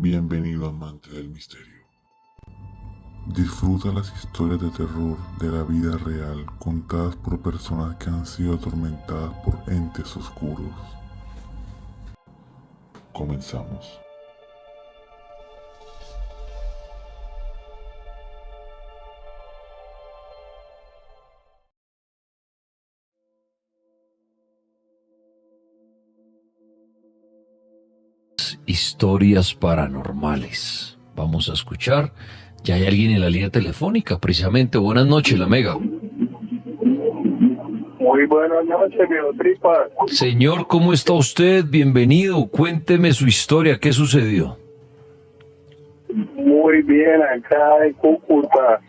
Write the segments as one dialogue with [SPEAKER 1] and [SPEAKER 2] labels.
[SPEAKER 1] Bienvenido amante del misterio. Disfruta las historias de terror de la vida real contadas por personas que han sido atormentadas por entes oscuros. Comenzamos.
[SPEAKER 2] Historias paranormales. Vamos a escuchar. Ya hay alguien en la línea telefónica, precisamente. Buenas noches, la Mega.
[SPEAKER 3] Muy buenas noches, viejo Tripas.
[SPEAKER 2] Señor, ¿cómo está usted? Bienvenido. Cuénteme su historia. ¿Qué sucedió?
[SPEAKER 3] Muy bien, acá en Cúcuta.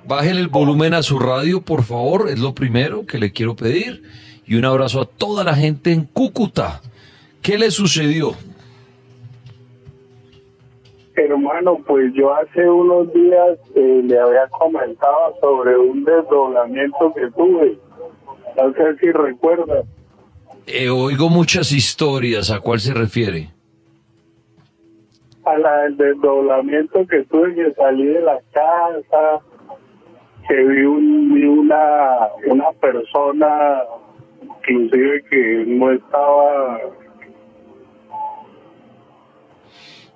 [SPEAKER 2] Bájele el volumen a su radio, por favor. Es lo primero que le quiero pedir. Y un abrazo a toda la gente en Cúcuta. ¿Qué le sucedió?
[SPEAKER 3] Hermano, pues yo hace unos días le había comentado sobre un desdoblamiento que tuve. No sé si recuerda.
[SPEAKER 2] Oigo muchas historias. ¿A cuál se refiere?
[SPEAKER 3] A la del desdoblamiento que tuve, que salí de la casa, que vi una persona, inclusive que no estaba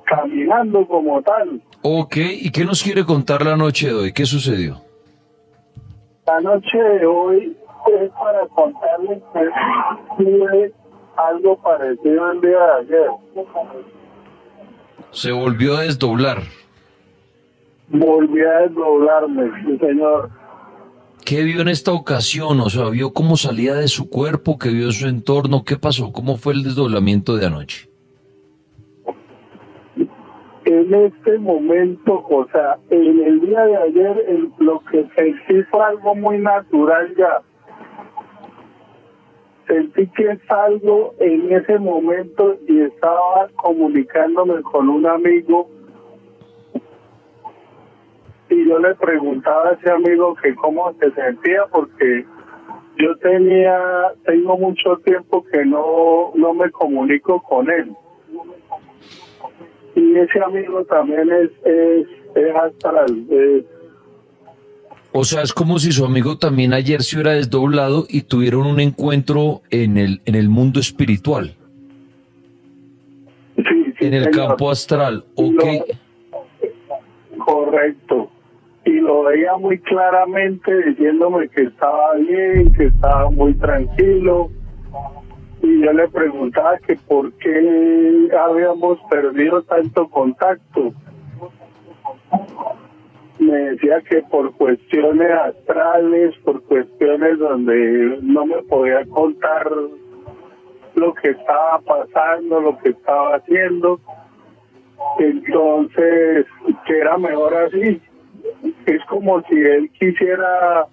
[SPEAKER 3] caminando como tal.
[SPEAKER 2] Ok, ¿y qué nos quiere contar la noche de hoy? ¿Qué sucedió?
[SPEAKER 3] La noche de hoy es para contarles que tuve algo parecido el día de ayer.
[SPEAKER 2] Se volvió a desdoblar.
[SPEAKER 3] Volví a desdoblarme, sí, señor.
[SPEAKER 2] ¿Qué vio en esta ocasión? O sea, ¿vio cómo salía de su cuerpo? ¿Qué vio en su entorno? ¿Qué pasó? ¿Cómo fue el desdoblamiento de anoche?
[SPEAKER 3] En este momento, o sea, en el día de ayer, lo que sentí fue algo muy natural ya. Sentí que es algo en ese momento y estaba comunicándome con un amigo y yo le preguntaba a ese amigo que cómo se sentía, porque yo tengo mucho tiempo que no me comunico con él. Y ese amigo también es astral.
[SPEAKER 2] O sea, es como si su amigo también ayer se hubiera desdoblado y tuvieron un encuentro en el mundo espiritual,
[SPEAKER 3] Sí,
[SPEAKER 2] en el
[SPEAKER 3] señor.
[SPEAKER 2] campo astral. Ok.
[SPEAKER 3] Correcto. Y lo veía muy claramente diciéndome que estaba bien, que estaba muy tranquilo. Y yo le preguntaba que por qué habíamos perdido tanto contacto. Me decía que por cuestiones astrales, por cuestiones donde no me podía contar lo que estaba pasando, lo que estaba haciendo. Entonces, que era mejor así. Es como si él quisiera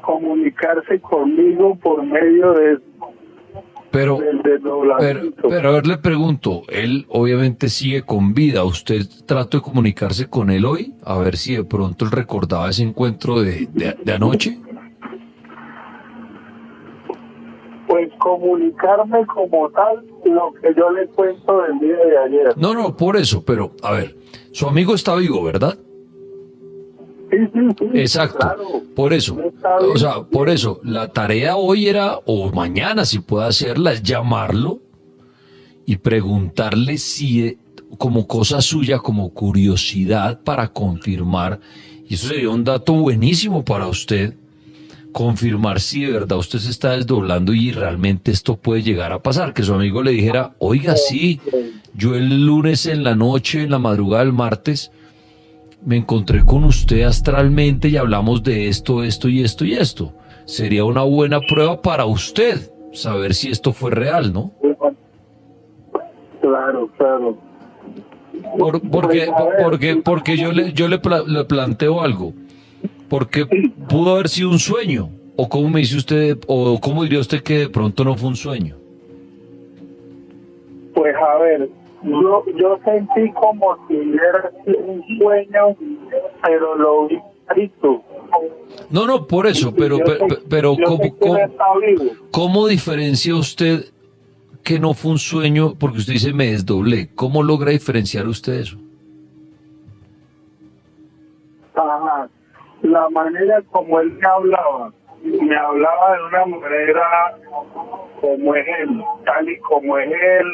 [SPEAKER 3] comunicarse conmigo por medio del desdoblamiento.
[SPEAKER 2] Pero a ver, le pregunto, él obviamente sigue con vida. ¿Usted trató de comunicarse con él hoy? A ver si de pronto él recordaba ese encuentro de anoche.
[SPEAKER 3] Pues comunicarme como tal, lo que yo le cuento del día de ayer.
[SPEAKER 2] No, por eso, pero a ver, su amigo está vivo, ¿verdad?
[SPEAKER 3] Sí,
[SPEAKER 2] Exacto,
[SPEAKER 3] claro.
[SPEAKER 2] por eso,
[SPEAKER 3] Está bien.
[SPEAKER 2] o sea, por eso, la tarea hoy era, o mañana si puede hacerla, es llamarlo y preguntarle si, como cosa suya, como curiosidad para confirmar, y eso sería un dato buenísimo para usted, confirmar si de verdad usted se está desdoblando y realmente esto puede llegar a pasar, que su amigo le dijera, oiga, sí, yo el lunes en la noche, en la madrugada del martes, me encontré con usted astralmente y hablamos de esto, esto y esto y esto. Sería una buena prueba para usted saber si esto fue real, ¿no?
[SPEAKER 3] Claro.
[SPEAKER 2] Porque yo le planteo algo. Porque pudo haber sido un sueño. O cómo me dice usted, o cómo diría usted que de pronto no fue un sueño.
[SPEAKER 3] Pues a ver, yo sentí como si hubiera sido un sueño, pero lo vi clarito.
[SPEAKER 2] No, por eso, pero
[SPEAKER 3] Yo sé que él está vivo.
[SPEAKER 2] ¿cómo diferencia usted que no fue un sueño? Porque usted dice me desdoblé. ¿Cómo logra diferenciar usted eso?
[SPEAKER 3] Ajá. La manera como él me hablaba de una manera como es él, tal y como es él,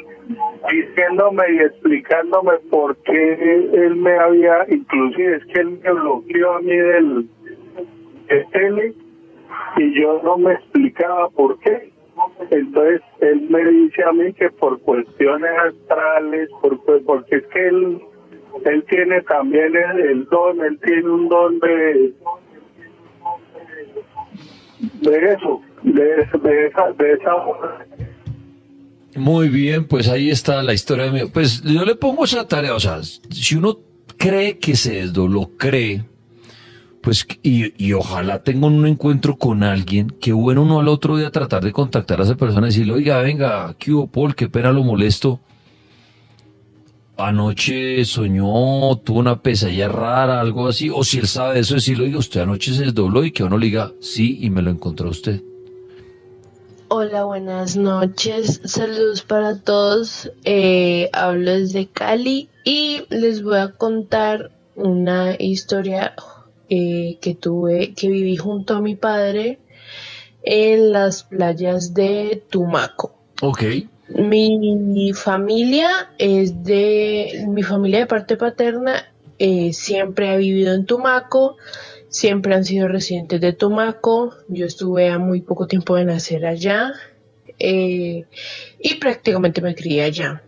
[SPEAKER 3] diciéndome y explicándome por qué él me había, inclusive es que él me bloqueó a mí de tele y yo no me explicaba por qué. Entonces él me dice a mí que por cuestiones astrales, porque es que él tiene también el don, él tiene un don de eso, de esa.
[SPEAKER 2] Muy bien, pues ahí está la historia de mí. Pues yo le pongo esa tarea, o sea, si uno cree que se desdobló, pues y ojalá tenga un encuentro con alguien, qué bueno uno al otro día tratar de contactar a esa persona y decirle, oiga, venga, ¿qué hubo, Paul? Qué pena lo molesto. Anoche soñó, tuvo una pesadilla rara, algo así, o si él sabe eso, decirle, oiga, usted anoche se desdobló y que uno le diga, sí, y me lo encontró usted.
[SPEAKER 4] Hola, buenas noches. Saludos para todos. Hablo desde Cali y les voy a contar una historia que viví junto a mi padre en las playas de Tumaco.
[SPEAKER 2] Ok.
[SPEAKER 4] Mi familia mi familia de parte paterna siempre ha vivido en Tumaco. Siempre han sido residentes de Tumaco. Yo estuve a muy poco tiempo de nacer allá y prácticamente me crié allá.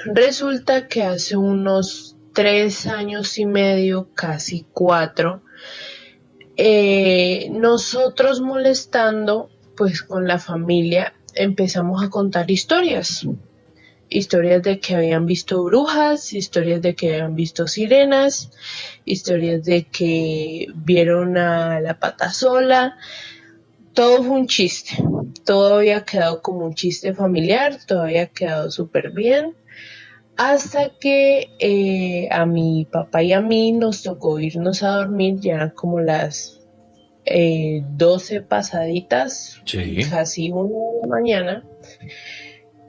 [SPEAKER 4] Resulta que hace unos 3 años y medio, casi 4, nosotros molestando pues con la familia empezamos a contar historias de que habían visto brujas, historias de que habían visto sirenas, historias de que vieron a la pata sola. Todo fue un chiste, todo había quedado como un chiste familiar, todo había quedado súper bien, hasta que a mi papá y a mí nos tocó irnos a dormir, ya eran como las 12 pasaditas,
[SPEAKER 2] Sí.
[SPEAKER 4] casi 1 de la mañana,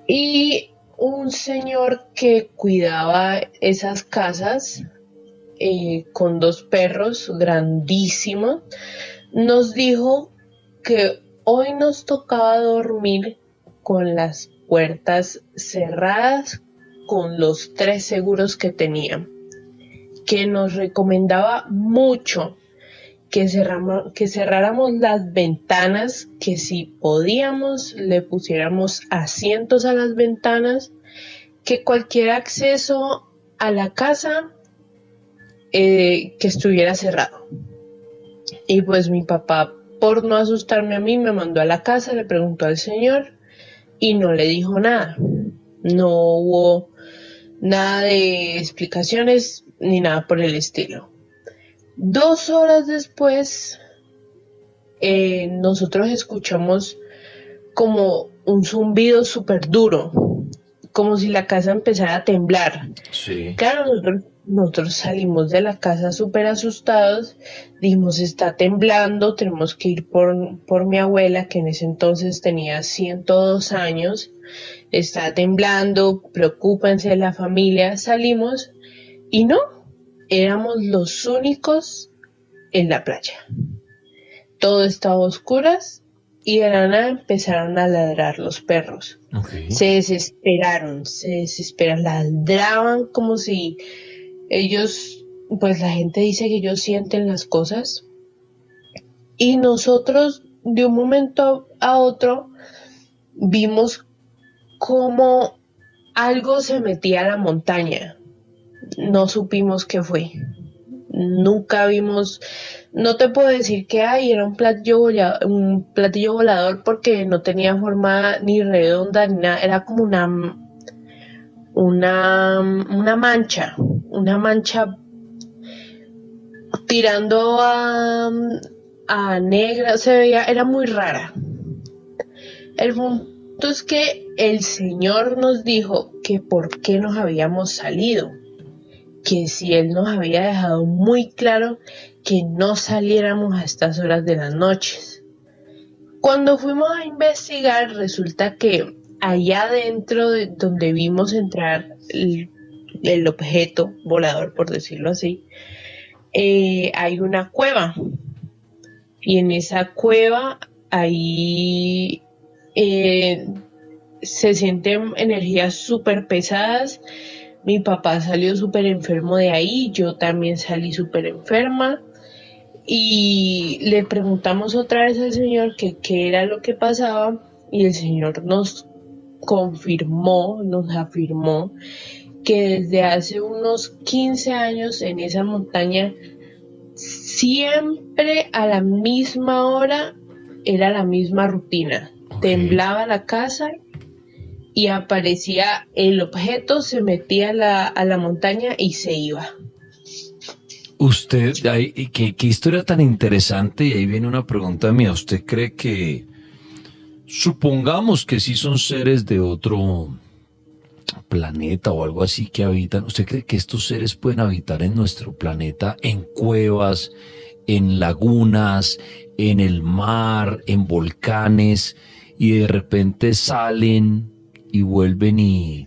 [SPEAKER 4] y un señor que cuidaba esas casas con 2 perros grandísimos nos dijo que hoy nos tocaba dormir con las puertas cerradas con los 3 seguros que tenían, que nos recomendaba mucho que cerráramos las ventanas, que si podíamos le pusiéramos asientos a las ventanas, que cualquier acceso a la casa que estuviera cerrado. Y pues mi papá, por no asustarme a mí, me mandó a la casa, le preguntó al señor y no le dijo nada. No hubo nada de explicaciones ni nada por el estilo. 2 horas después, nosotros escuchamos como un zumbido súper duro, como si la casa empezara a temblar.
[SPEAKER 2] Sí.
[SPEAKER 4] Claro, nosotros salimos de la casa súper asustados, dijimos, está temblando, tenemos que ir por mi abuela, que en ese entonces tenía 102 años, está temblando, preocúpense de la familia, salimos y no, éramos los únicos en la playa. Todo estaba a oscuras y de la nada empezaron a ladrar los perros.
[SPEAKER 2] Okay.
[SPEAKER 4] Se desesperaron, ladraban como si ellos, pues la gente dice que ellos sienten las cosas. Y nosotros de un momento a otro vimos como algo se metía a la montaña. No supimos qué fue. Nunca vimos, no te puedo decir que era un platillo volador porque no tenía forma ni redonda ni nada, era como una mancha tirando a negra, se veía, era muy rara. El punto es que el Señor nos dijo que por qué nos habíamos salido, que si Él nos había dejado muy claro que no saliéramos a estas horas de las noches. Cuando fuimos a investigar, resulta que allá adentro de donde vimos entrar el objeto volador, por decirlo así, hay una cueva. Y en esa cueva ahí se sienten energías súper pesadas. Mi papá salió súper enfermo de ahí, yo también salí súper enferma. Y le preguntamos otra vez al señor que qué era lo que pasaba, y el señor nos confirmó, nos afirmó que desde hace unos 15 años en esa montaña, siempre a la misma hora era la misma rutina.
[SPEAKER 2] Ok.
[SPEAKER 4] Temblaba la casa y aparecía el objeto, se metía a la montaña y se iba.
[SPEAKER 2] Usted, qué historia tan interesante, y ahí viene una pregunta mía. ¿Usted cree que, supongamos que sí son seres de otro planeta o algo así que habitan, ¿usted cree que estos seres pueden habitar en nuestro planeta, en cuevas, en lagunas, en el mar, en volcanes, y de repente salen y vuelven y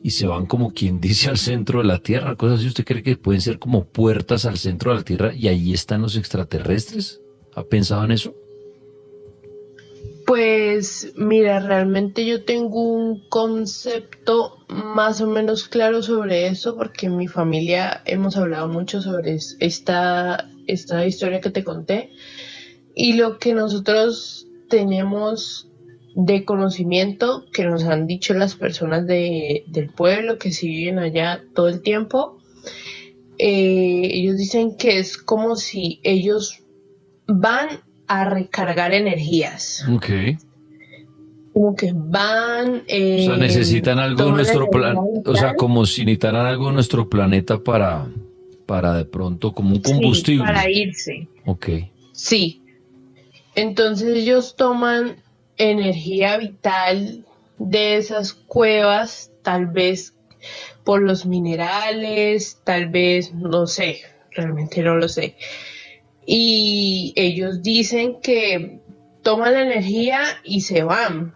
[SPEAKER 2] se van, como quien dice, al centro de la Tierra? Cosas así. ¿Usted cree que pueden ser como puertas al centro de la Tierra y ahí están los extraterrestres? ¿Ha pensado en eso?
[SPEAKER 4] Pues mira, realmente yo tengo un concepto más o menos claro sobre eso, porque en mi familia hemos hablado mucho sobre esta historia que te conté, y lo que nosotros tenemos de conocimiento, que nos han dicho las personas del pueblo que sí viven allá todo el tiempo, ellos dicen que es como si ellos van a recargar energías.
[SPEAKER 2] Ok.
[SPEAKER 4] Como que van...
[SPEAKER 2] O sea, necesitan algo de nuestro planeta, o sea, como si necesitaran algo de nuestro planeta para de pronto, como un combustible.
[SPEAKER 4] Sí, para irse.
[SPEAKER 2] Ok.
[SPEAKER 4] Sí. Entonces ellos toman energía vital de esas cuevas, tal vez por los minerales, tal vez, no sé, realmente no lo sé. Y ellos dicen que toman la energía y se van.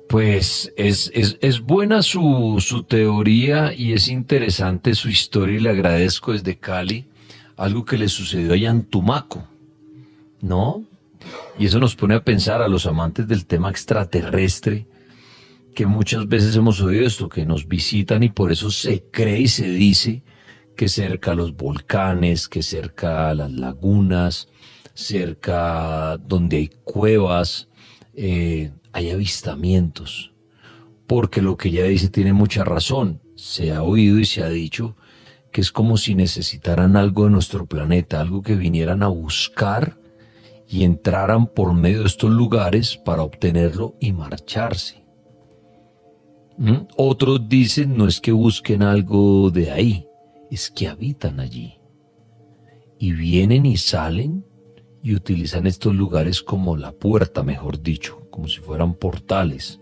[SPEAKER 2] Pues es buena su teoría y es interesante su historia, y le agradezco desde Cali algo que le sucedió allá en Tumaco, ¿no? Y eso nos pone a pensar a los amantes del tema extraterrestre, que muchas veces hemos oído esto, que nos visitan, y por eso se cree y se dice que cerca a los volcanes, que cerca a las lagunas, cerca donde hay cuevas, hay avistamientos. Porque lo que ella dice tiene mucha razón. Se ha oído y se ha dicho que es como si necesitaran algo de nuestro planeta, algo que vinieran a buscar y entraran por medio de estos lugares para obtenerlo y marcharse. Otros dicen no es que busquen algo de ahí, es que habitan allí. Y vienen y salen y utilizan estos lugares como la puerta, mejor dicho, como si fueran portales.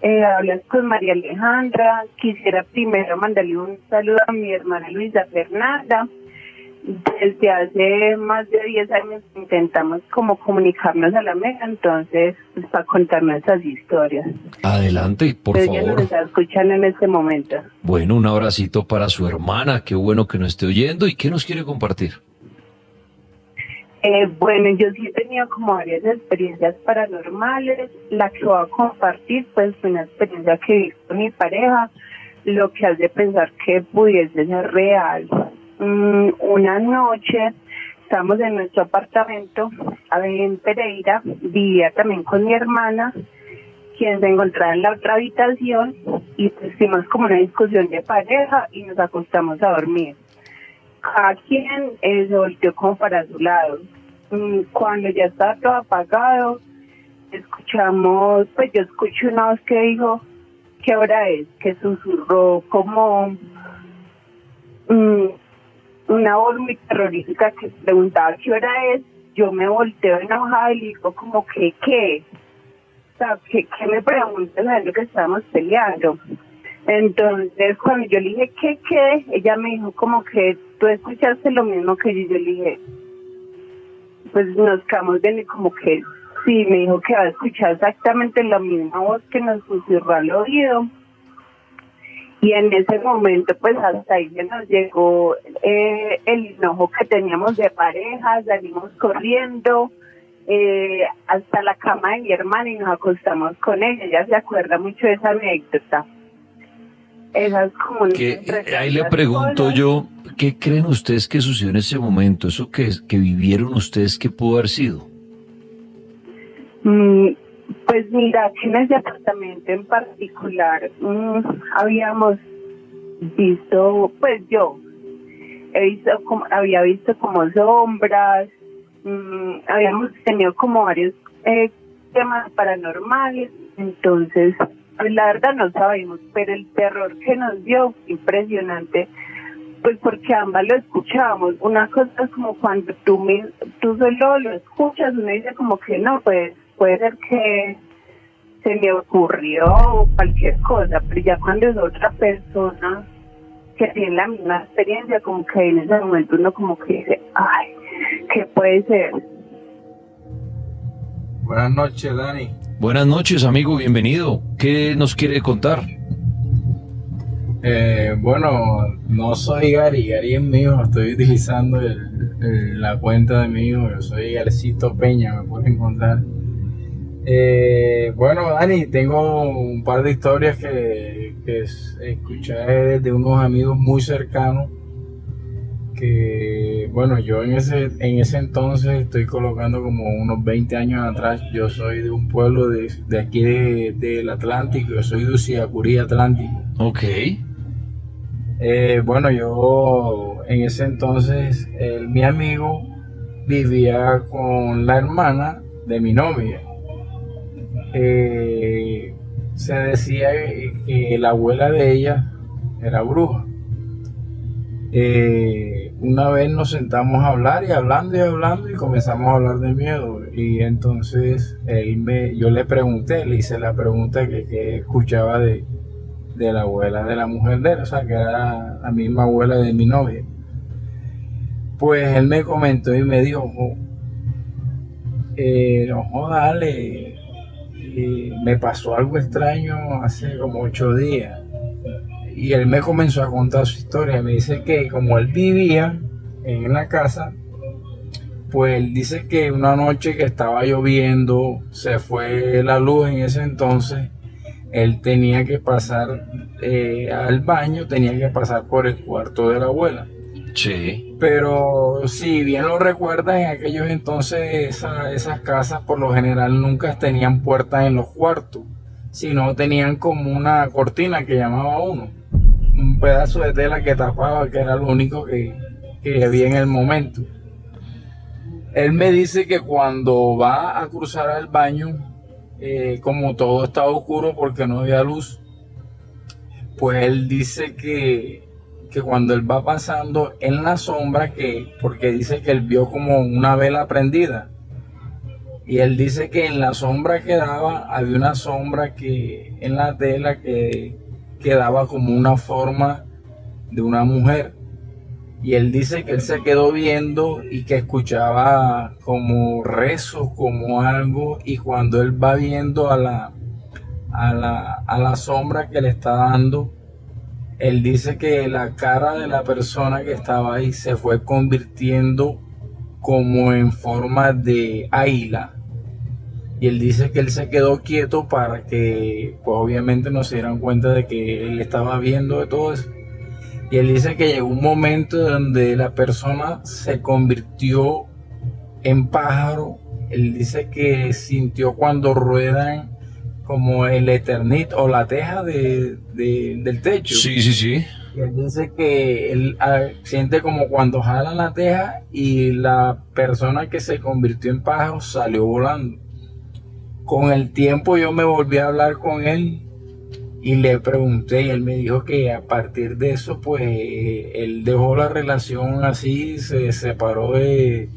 [SPEAKER 5] Hablas con María Alejandra. Quisiera primero mandarle un saludo a mi hermana Luisa Fernanda. Desde hace más de 10 años intentamos como comunicarnos a la mega, entonces pues, para contarnos esas historias.
[SPEAKER 2] Adelante, por
[SPEAKER 5] Ella
[SPEAKER 2] favor.
[SPEAKER 5] nos está escuchando en este momento.
[SPEAKER 2] Bueno, un abracito para su hermana, qué bueno que nos esté oyendo. ¿Y qué nos quiere compartir?
[SPEAKER 5] Bueno, yo sí he tenido como varias experiencias paranormales. La que voy a compartir pues fue una experiencia que viví con mi pareja, lo que hace pensar que pudiese ser real. Una noche estamos en nuestro apartamento en Pereira, vivía también con mi hermana, quien se encontraba en la otra habitación, y pues tuvimos como una discusión de pareja y nos acostamos a dormir. Cada quien se volteó como para su lado. Cuando ya estaba todo apagado, escuchamos, pues yo escuché una voz que dijo, ¿qué hora es? Que susurró como una voz muy terrorífica que preguntaba qué hora es. Yo me volteo enojada y le digo como que ¿qué? O sea, ¿qué me preguntan? Es lo que estábamos peleando. Entonces, cuando yo le dije ¿qué? Ella me dijo como que tú escuchaste lo mismo que yo le dije, pues nos quedamos viendo y como que sí, me dijo que había escuchado exactamente la misma voz que nos susurró al oído. Y en ese momento, pues hasta ahí se nos llegó el enojo que teníamos de pareja, salimos corriendo hasta la cama de mi hermana y nos acostamos con ella. Ella se acuerda mucho de esa anécdota. Esa es como una
[SPEAKER 2] Ahí le pregunto yo, ¿qué creen ustedes que sucedió en ese momento? Eso que vivieron ustedes, ¿qué pudo haber sido?
[SPEAKER 5] Pues mira, que en ese apartamento en particular habíamos visto, pues yo había visto como sombras, habíamos tenido como varios temas paranormales, entonces pues la verdad no sabemos, pero el terror que nos dio, impresionante, pues porque ambas lo escuchábamos. Una cosa es como cuando tú solo lo escuchas, uno dice como que no, pues puede ser que se me ocurrió o cualquier cosa, pero ya cuando es otra persona que tiene la misma experiencia, como que en ese momento uno como que dice, ay, ¿qué puede ser?
[SPEAKER 6] Buenas noches, Dani.
[SPEAKER 2] Buenas noches, amigo, bienvenido. ¿Qué nos quiere contar?
[SPEAKER 6] Bueno, no soy Gary es mío, estoy utilizando la cuenta de mi hijo, yo soy Garcito Peña, me pueden encontrar. Bueno, Dani, tengo un par de historias que escuché de unos amigos muy cercanos que, bueno, yo en ese entonces estoy colocando como unos 20 años atrás. Yo soy de un pueblo de aquí del Atlántico, yo soy de Uciacurí, Atlántico.
[SPEAKER 2] Ok.
[SPEAKER 6] Bueno, yo en ese entonces, mi amigo vivía con la hermana de mi novia. Se decía que la abuela de ella era bruja. Una vez nos sentamos a hablar y hablando y comenzamos a hablar de miedo, y entonces yo le hice la pregunta que escuchaba de la abuela de la mujer de él, o sea que era la misma abuela de mi novia. Pues él me comentó y me dijo, no, dale, me pasó algo extraño hace como 8 días. Y él me comenzó a contar su historia. Me dice que como él vivía en la casa, pues él dice que una noche que estaba lloviendo, se fue la luz en ese entonces, él tenía que pasar al baño, tenía que pasar por el cuarto de la abuela.
[SPEAKER 2] Sí.
[SPEAKER 6] Pero si bien lo recuerdas, en aquellos entonces esas casas por lo general nunca tenían puertas en los cuartos, sino tenían como una cortina que llamaba uno, un pedazo de tela que tapaba, que era lo único que había en el momento. Él me dice que cuando va a cruzar al baño, como todo estaba oscuro porque no había luz, pues él dice que cuando él va pasando en la sombra, porque dice que él vio como una vela prendida, y él dice que en la sombra que daba, había una sombra que en la tela que daba como una forma de una mujer, y él dice que él se quedó viendo y que escuchaba como rezos, como algo, y cuando él va viendo a la sombra que le está dando, él dice que la cara de la persona que estaba ahí se fue convirtiendo como en forma de águila. Y él dice que él se quedó quieto para que, pues obviamente no se dieran cuenta de que él estaba viendo de todo eso. Y él dice que llegó un momento donde la persona se convirtió en pájaro. Él dice que sintió cuando ruedan como el Eternit o la teja del techo.
[SPEAKER 2] Sí, sí, sí.
[SPEAKER 6] Y él dice que él siente como cuando jalan la teja y la persona que se convirtió en pájaro salió volando. Con el tiempo yo me volví a hablar con él y le pregunté, y él me dijo que a partir de eso pues él dejó la relación así, se separó de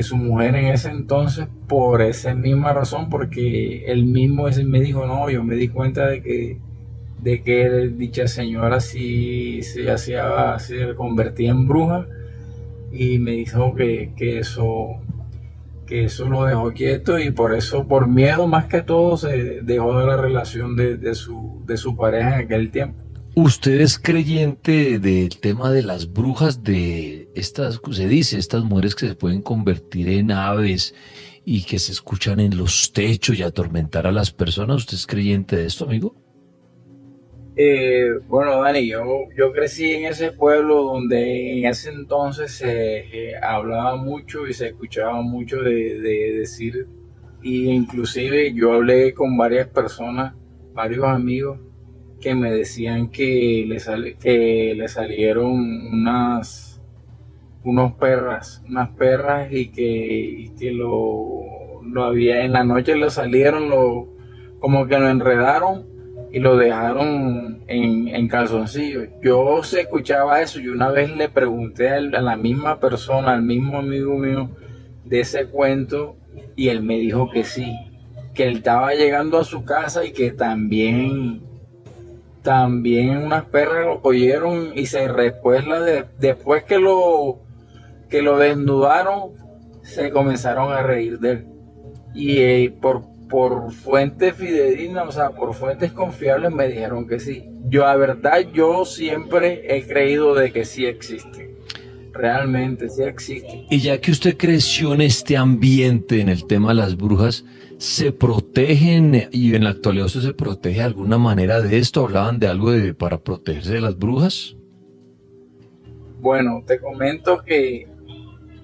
[SPEAKER 6] su mujer en ese entonces por esa misma razón, porque él mismo me dijo, no, yo me di cuenta de que dicha señora sí se convertía en bruja, y me dijo que eso lo dejó quieto y por eso, por miedo más que todo, se dejó de la relación de su pareja en aquel tiempo.
[SPEAKER 2] ¿Usted es creyente del tema de las brujas, de estas, se dice, estas mujeres que se pueden convertir en aves y que se escuchan en los techos y atormentar a las personas? ¿Usted es creyente de esto, amigo?
[SPEAKER 6] Bueno, Dani, yo crecí en ese pueblo donde en ese entonces se hablaba mucho y se escuchaba mucho de decir, y inclusive yo hablé con varias personas, varios amigos, que me decían que le salieron unas perras y que lo había, en la noche le salieron, como que lo enredaron y lo dejaron en calzoncillos. Yo se escuchaba eso y una vez le pregunté a la misma persona, al mismo amigo mío de ese cuento, y él me dijo que sí, que él estaba llegando a su casa y que también unas perras lo cogieron y después que lo desnudaron, se comenzaron a reír de él. Y por fuentes fidedignas, o sea, por fuentes confiables me dijeron que sí. La verdad, yo siempre he creído de que sí existe. Realmente sí existe.
[SPEAKER 2] Y ya que usted creció en este ambiente, en el tema de las brujas, ¿se protegen y en la actualidad usted se protege de alguna manera de esto? ¿Hablaban de algo para protegerse de las brujas?
[SPEAKER 6] Bueno, te comento que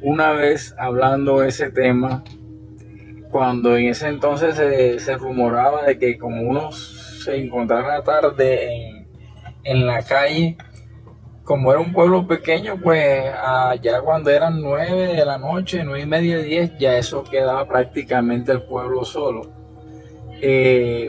[SPEAKER 6] una vez hablando de ese tema, cuando en ese entonces se rumoraba de que como uno se encontrara tarde en la calle, como era un pueblo pequeño, pues ya cuando eran 9 de la noche, 9:30, 10, ya eso quedaba prácticamente el pueblo solo.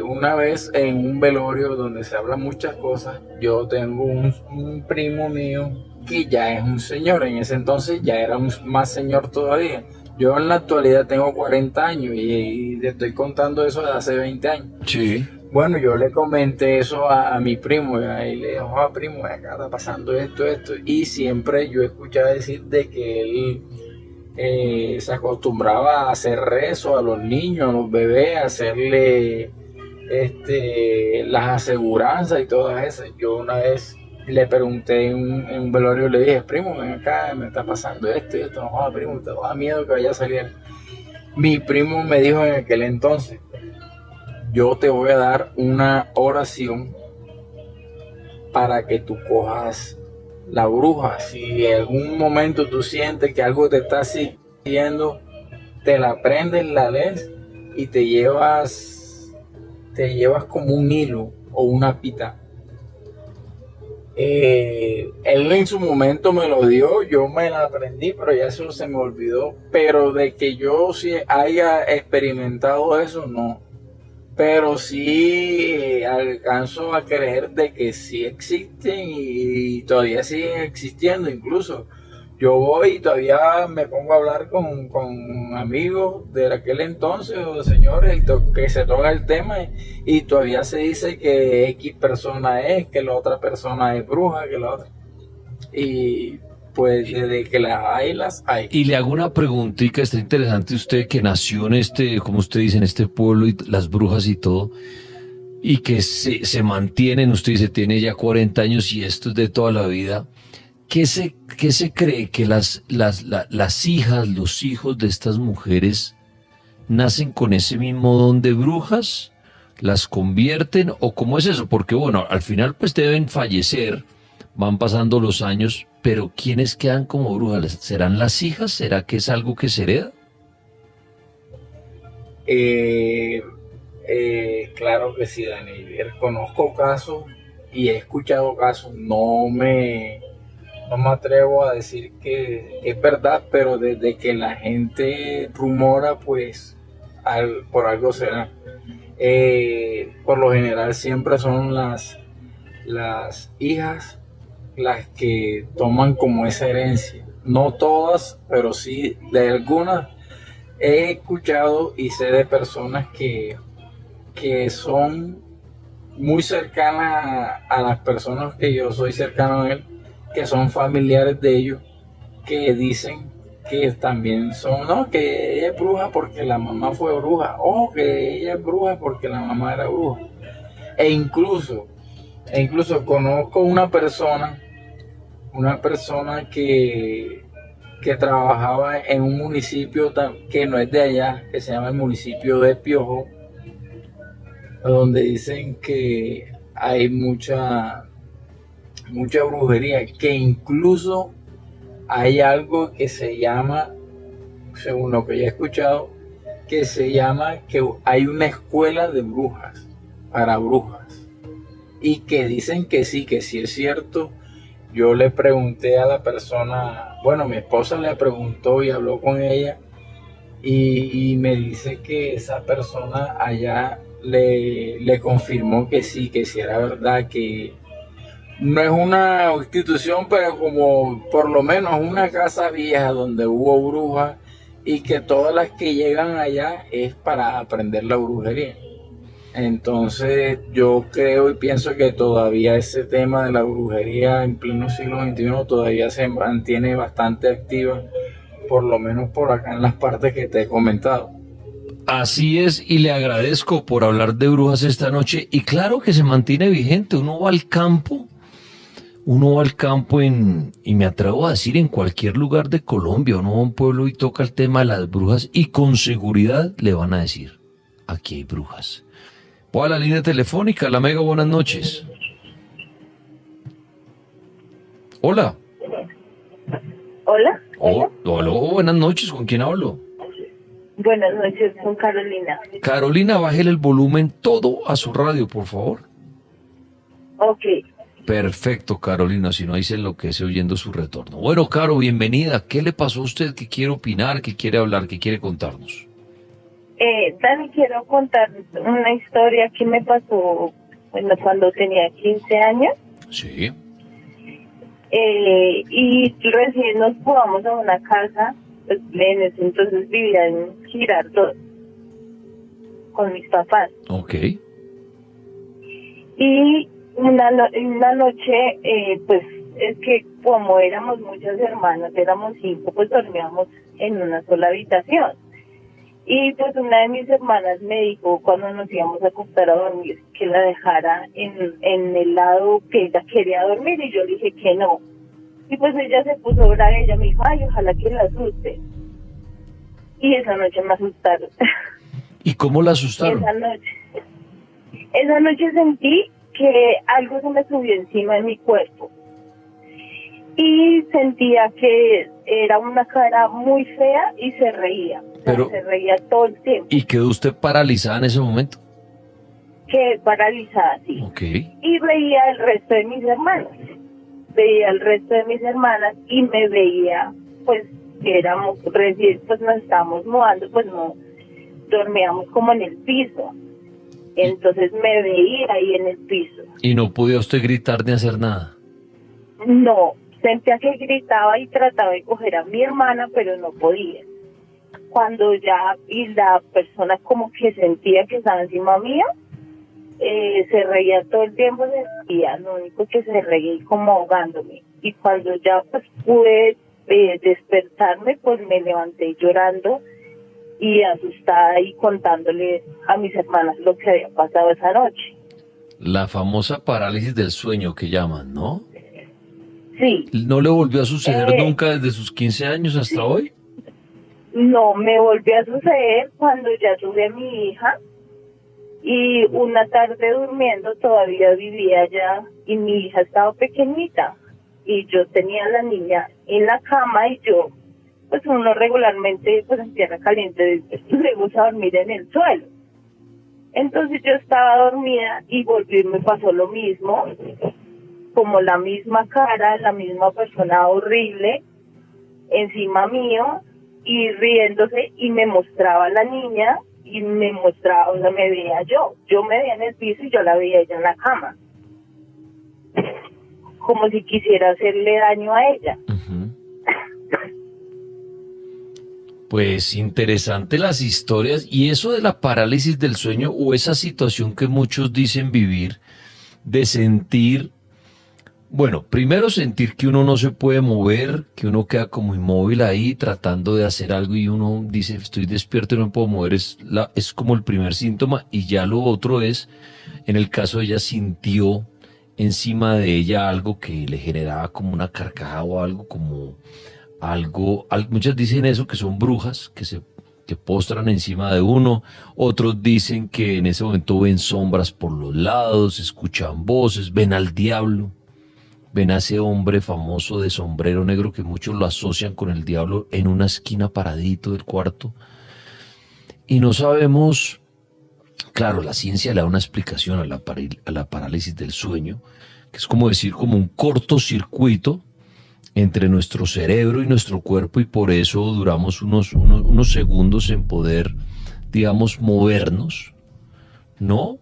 [SPEAKER 6] Una vez en un velorio donde se hablan muchas cosas, yo tengo un primo mío que ya es un señor, en ese entonces ya era más señor todavía. Yo en la actualidad tengo 40 años y te estoy contando eso de hace 20 años.
[SPEAKER 2] Sí.
[SPEAKER 6] Bueno, yo le comenté eso a mi primo y le dije, primo, acá está pasando esto. Y siempre yo escuchaba decir de que él se acostumbraba a hacer rezo a los niños, a los bebés, a hacerle las aseguranzas y todas esas. Yo una vez le pregunté en un velorio, le dije, primo, ven acá, me está pasando esto y esto. No, primo, te da miedo que vaya a salir. Mi primo me dijo en aquel entonces, yo te voy a dar una oración para que tú cojas la bruja. Si en algún momento tú sientes que algo te está siguiendo, te la prendes, la lees y te llevas como un hilo o una pita. Él en su momento me lo dio, yo me la aprendí, pero ya eso se me olvidó. Pero de que yo sí haya experimentado eso, no. Pero sí alcanzo a creer de que sí existen y todavía siguen existiendo. Incluso yo voy y todavía me pongo a hablar con amigos de aquel entonces o señores que se toca el tema y todavía se dice que X persona es, que la otra persona es bruja, que la otra. Y pues desde que las hay.
[SPEAKER 2] Y le hago una preguntita, está interesante, usted que nació en como usted dice, en este pueblo y las brujas y todo, y que se mantienen, usted dice, tiene ya 40 años y esto es de toda la vida. ¿Qué se cree? ¿Que las hijas, los hijos de estas mujeres nacen con ese mismo don de brujas? ¿Las convierten? ¿O cómo es eso? Porque bueno, al final pues deben fallecer, van pasando los años, pero ¿quiénes quedan como brujas? ¿Serán las hijas? ¿Será que es algo que se hereda?
[SPEAKER 6] Claro que sí, Daniel. Conozco casos y he escuchado casos. No me atrevo a decir que es verdad, pero desde que la gente rumora, pues por algo será. Por lo general siempre son las hijas las que toman como esa herencia. No todas, pero sí de algunas he escuchado y sé de personas que son muy cercanas a las personas que yo soy cercano a él, que son familiares de ellos, que dicen que también son, no, que ella es bruja porque la mamá fue bruja, o que ella es bruja porque la mamá era bruja. E incluso conozco una persona que trabajaba en un municipio que no es de allá, que se llama el municipio de Piojo, donde dicen que hay mucha brujería, que incluso hay algo que se llama, según lo que yo he escuchado, que se llama que hay una escuela de brujas, para brujas, y que dicen que sí es cierto. Yo le pregunté a la persona, bueno, mi esposa le preguntó y habló con ella, y me dice que esa persona allá le confirmó que sí era verdad, que no es una institución, pero como por lo menos una casa vieja donde hubo brujas, y que todas las que llegan allá es para aprender la brujería. Entonces yo creo y pienso que todavía ese tema de la brujería en pleno siglo XXI todavía se mantiene bastante activa, por lo menos por acá en las partes que te he comentado.
[SPEAKER 2] Así es, y le agradezco por hablar de brujas esta noche. Y claro que se mantiene vigente. Uno va al campo y me atrevo a decir en cualquier lugar de Colombia, uno va a un pueblo y toca el tema de las brujas y con seguridad le van a decir, aquí hay brujas. Voy a la línea telefónica, la Mega, buenas noches. Hola.
[SPEAKER 5] Hola.
[SPEAKER 2] Hola, buenas noches, ¿con quién hablo?
[SPEAKER 5] Buenas noches, con Carolina.
[SPEAKER 2] Carolina, bájele el volumen todo a su radio, por favor.
[SPEAKER 5] Ok.
[SPEAKER 2] Perfecto, Carolina, si no ahí se enloquece oyendo su retorno. Bueno, Caro, bienvenida. ¿Qué le pasó a usted? ¿Qué quiere opinar? ¿Qué quiere hablar? ¿Qué quiere contarnos?
[SPEAKER 5] Dani, quiero contar una historia que me pasó cuando tenía 15 años.
[SPEAKER 2] Sí.
[SPEAKER 5] Y recién nos mudamos a una casa, pues en ese entonces vivía en Girardot con mis papás.
[SPEAKER 2] Ok.
[SPEAKER 5] Y una noche, pues es que como éramos muchas hermanas, éramos 5, pues dormíamos en una sola habitación. Y pues una de mis hermanas me dijo cuando nos íbamos a acostar a dormir que la dejara en el lado que ella quería dormir, y yo le dije que no. Y pues ella se puso brava, ella me dijo, ay, ojalá que la asuste. Y esa noche me asustaron.
[SPEAKER 2] ¿Y cómo la asustaron?
[SPEAKER 5] Esa noche sentí que algo se me subió encima de mi cuerpo. Y sentía que era una cara muy fea y se reía.
[SPEAKER 2] Pero,
[SPEAKER 5] se reía todo el tiempo.
[SPEAKER 2] ¿Y quedó usted paralizada en ese momento?
[SPEAKER 5] Quedé paralizada, sí.
[SPEAKER 2] Ok.
[SPEAKER 5] Y veía el resto de mis hermanos. Y me veía, pues, que éramos recién, pues nos estábamos mudando, pues no dormíamos como en el piso. Entonces me veía ahí en el piso.
[SPEAKER 2] ¿Y no podía usted gritar ni hacer nada?
[SPEAKER 5] No, sentía que gritaba y trataba de coger a mi hermana, pero no podía. Cuando ya, y la persona como que sentía que estaba encima mía, se reía todo el tiempo, lo único que se reía y como ahogándome. Y cuando ya pues pude despertarme, pues me levanté llorando y asustada y contándole a mis hermanas lo que había pasado esa noche.
[SPEAKER 2] La famosa parálisis del sueño que llaman, ¿no?
[SPEAKER 5] Sí.
[SPEAKER 2] ¿No le volvió a suceder nunca desde sus 15 años hasta hoy?
[SPEAKER 5] No, me volvió a suceder cuando ya tuve a mi hija, y una tarde durmiendo, todavía vivía allá y mi hija estaba pequeñita y yo tenía a la niña en la cama, y yo, pues uno regularmente pues en tierra caliente le gusta dormir en el suelo. Entonces yo estaba dormida y volví, me pasó lo mismo, como la misma cara, la misma persona horrible encima mío y riéndose, y me mostraba a la niña y me mostraba, o sea, me veía yo me veía en el piso y yo la veía ella en la cama, como si quisiera hacerle daño a ella.
[SPEAKER 2] Uh-huh. Pues interesante las historias, y eso de la parálisis del sueño, o esa situación que muchos dicen vivir, de sentir Bueno, primero sentir que uno no se puede mover, que uno queda como inmóvil ahí tratando de hacer algo y uno dice estoy despierto y no me puedo mover, es como el primer síntoma. Y ya lo otro es, en el caso de ella sintió encima de ella algo que le generaba como una carcajada o algo como muchas dicen eso, que son brujas, que postran encima de uno. Otros dicen que en ese momento ven sombras por los lados, escuchan voces, ven al diablo. Ven a ese hombre famoso de sombrero negro que muchos lo asocian con el diablo en una esquina paradito del cuarto. Y no sabemos, claro, la ciencia le da una explicación a la parálisis del sueño, que es como decir, como un cortocircuito entre nuestro cerebro y nuestro cuerpo, y por eso duramos unos segundos en poder, digamos, movernos, ¿no?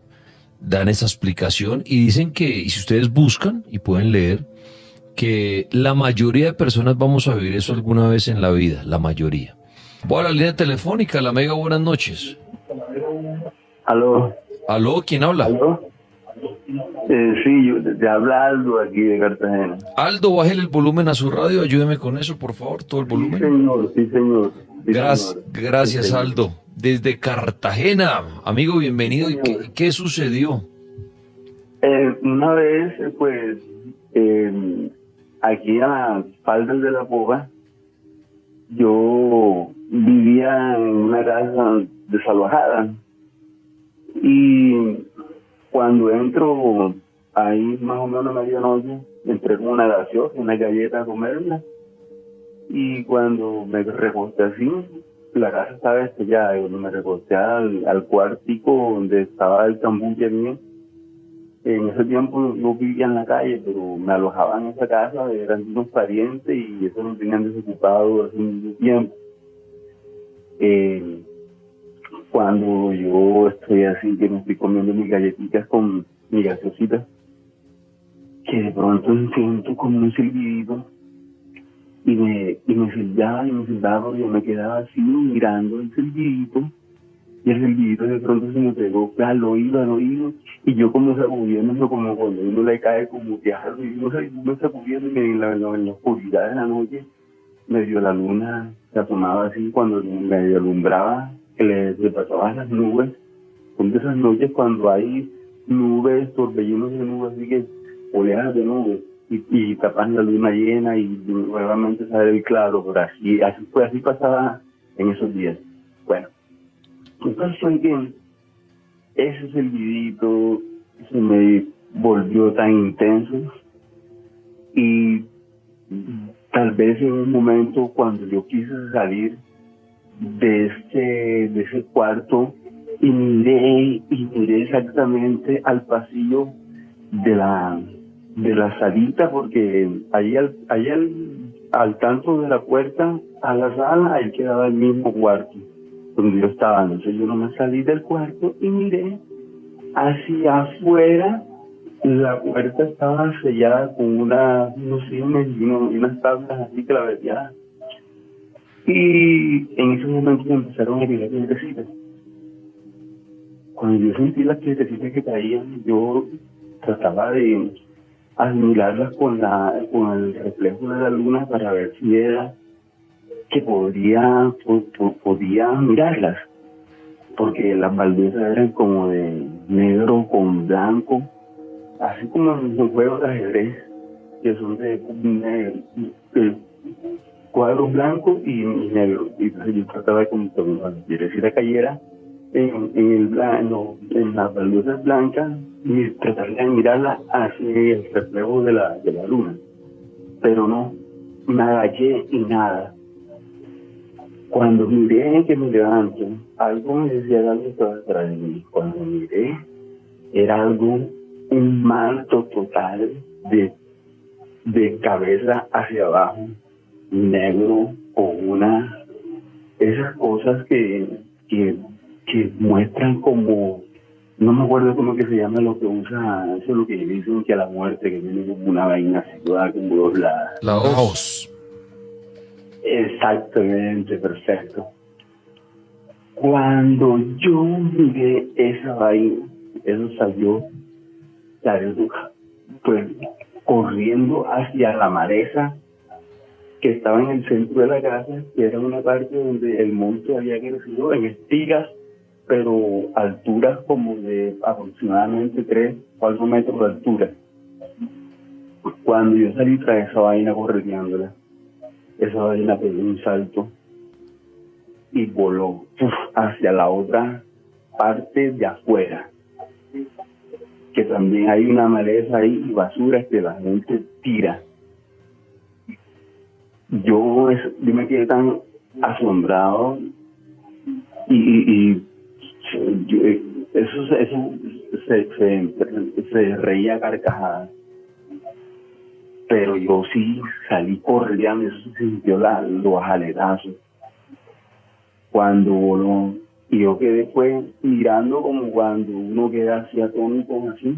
[SPEAKER 2] Dan esa explicación y dicen que, y si ustedes buscan y pueden leer, que la mayoría de personas vamos a vivir eso alguna vez en la vida, la mayoría. Voy a la línea telefónica, la Mega, buenas noches.
[SPEAKER 7] Aló.
[SPEAKER 2] Aló, ¿quién habla?
[SPEAKER 7] ¿Aló? Sí, te habla Aldo aquí de Cartagena.
[SPEAKER 2] Aldo, bájele el volumen a su radio, ayúdeme con eso, por favor, todo el volumen.
[SPEAKER 7] Sí, señor, sí, señor. Sí,
[SPEAKER 2] Gracias,
[SPEAKER 7] sí, señor.
[SPEAKER 2] Aldo. Desde Cartagena, amigo, bienvenido.
[SPEAKER 7] Sí,
[SPEAKER 2] ¿Y qué sucedió?
[SPEAKER 7] Una vez, pues, aquí a las faldas de la Boga, yo vivía en una casa desalojada. Y cuando entro ahí más o menos a medianoche, entré con una gaseosa, una galleta a comerla. Y cuando me recosté así, la casa estaba estrellada. Cuando me recosté al cuartico donde estaba el cambuche mío, en ese tiempo yo vivía en la calle, pero me alojaba en esa casa, eran unos parientes y eso nos tenían desocupado hace mucho tiempo. Cuando yo estoy así, que me estoy comiendo mis galletitas con mi gaseosita, que de pronto siento como un silbidito y me silbaba porque yo me quedaba así mirando el silbidito, y el silbidito de pronto se me pegó al oído, y yo como sacudiéndome, como cuando uno le cae como que algo, y uno sacudiéndome en la oscuridad de la noche, medio la luna se asomaba así cuando medio alumbraba, que le pasaban las nubes. Son de esas noches cuando hay nubes, torbellinos de nubes, así que oleadas de nubes, y tapan la luna llena y nuevamente sale el claro, pero así pasaba en esos días. Bueno, entonces fue que ese silbidito se me volvió tan intenso, y tal vez en un momento cuando yo quise salir de ese cuarto y miré exactamente al pasillo de la salita, porque ahí al tanto de la puerta a la sala, ahí quedaba el mismo cuarto donde yo estaba. Entonces yo no me salí del cuarto y miré hacia afuera. La puerta estaba sellada con unas tablas así que la veía. Y en ese momento me empezaron a herir las piedrecitas. Cuando yo sentí las piedrecitas que caían, yo trataba de asimilarlas con el reflejo de la luna para ver si era que podía mirarlas, porque las baldosas eran como de negro con blanco, así como en los juegos de ajedrez, que son de cuadros blancos y negros. Y entonces yo trataba de que la piedrecita cayera en las baldosas blancas y tratar de mirarla hacia el reflejo de la luna. Pero no, me agaché y nada. Cuando miré que me levanto, algo me decía que algo estaba detrás de mí. Cuando miré, era un manto total de cabeza hacia abajo, negro, con esas cosas que muestran como, no me acuerdo cómo que se llama lo que usa, eso es lo que dicen que a la muerte, que tiene como una vaina así, como doblada.
[SPEAKER 2] La hoz.
[SPEAKER 7] Exactamente, perfecto. Cuando yo miré esa vaina, eso salió, pues corriendo hacia la maleza que estaba en el centro de la casa, que era una parte donde el monte había crecido en espigas, pero alturas como de aproximadamente 3 o 4 metros de altura. Cuando yo salí tras esa vaina correteándola, esa vaina pegó un salto y voló hacia la otra parte de afuera, que también hay una maleza ahí y basura que la gente tira. Yo me quedé tan asombrado y eso se reía a carcajadas, pero yo sí salí corriendo y eso se sintió los aletazos cuando voló, y yo quedé pues mirando como cuando uno queda así atónito, así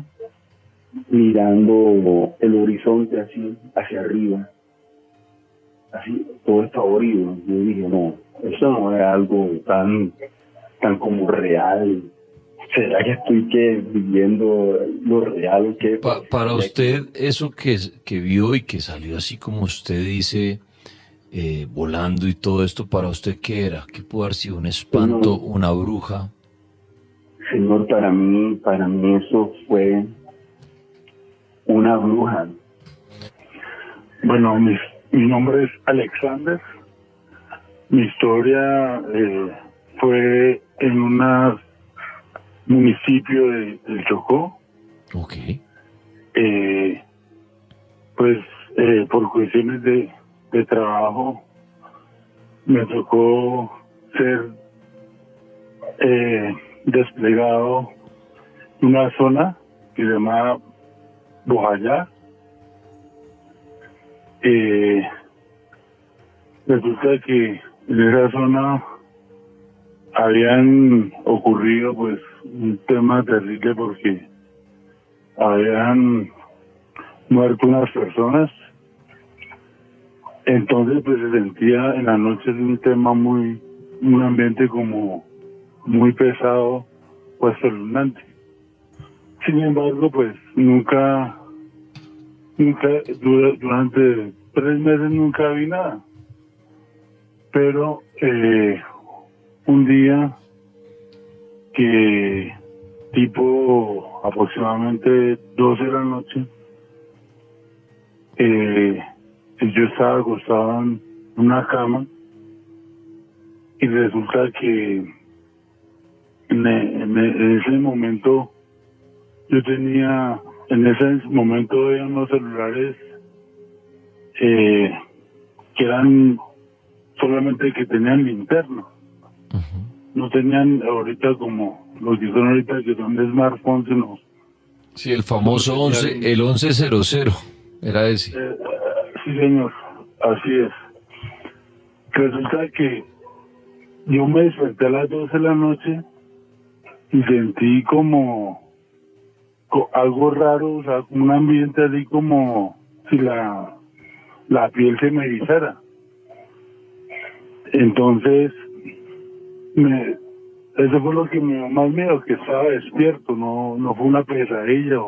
[SPEAKER 7] mirando el horizonte así hacia arriba, así todo desfavorido. Yo dije, no, eso no es algo tan como real. ¿Será que estoy viviendo lo real o qué?
[SPEAKER 2] Para usted, eso que vio y que salió así como usted dice, volando y todo esto, ¿para usted qué era? ¿Qué pudo haber sido? ¿Un espanto?
[SPEAKER 7] Señor,
[SPEAKER 2] ¿Una bruja?
[SPEAKER 7] Señor, para mí eso fue una bruja.
[SPEAKER 8] Bueno, mi nombre es Alexander. Mi historia fue en un municipio del Chocó.
[SPEAKER 2] Ok.
[SPEAKER 8] Por cuestiones de trabajo me tocó ser desplegado en una zona que se llama Bojayá. Resulta que en esa zona habían ocurrido pues un tema terrible porque habían muerto unas personas. Entonces pues se sentía en la noche un tema un ambiente como muy pesado o espeluznante. Sin embargo pues nunca durante 3 meses nunca vi nada. Pero un día que tipo aproximadamente 12 de la noche, yo estaba acostado en una cama y resulta que en ese momento había unos celulares que eran solamente que tenían linterna. No tenían ahorita como los que son ahorita, que son de smartphones, sino...
[SPEAKER 2] Sí, el famoso 11, el 1100, era ese.
[SPEAKER 8] Sí, señor, así es. Resulta que yo me desperté a las 12 de la noche y sentí como algo raro, o sea, un ambiente así como si la piel se me erizara. Entonces, eso fue lo que me dio más miedo, que estaba despierto, no fue una pesadilla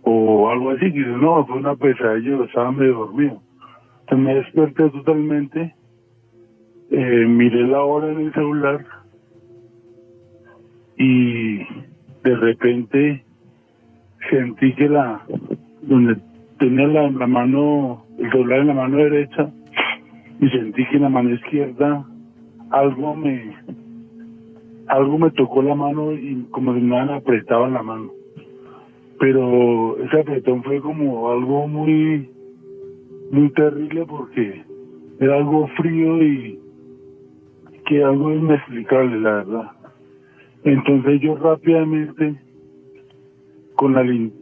[SPEAKER 8] o algo así, que no, fue una pesadilla, estaba medio dormido. Entonces me desperté totalmente, miré la hora en el celular y de repente sentí que donde tenía la mano, el celular en la mano derecha, y sentí que en la mano izquierda algo me tocó la mano y como si me hubieran apretado la mano. Pero ese apretón fue como algo muy terrible porque era algo frío y que algo inexplicable, la verdad. Entonces yo rápidamente con el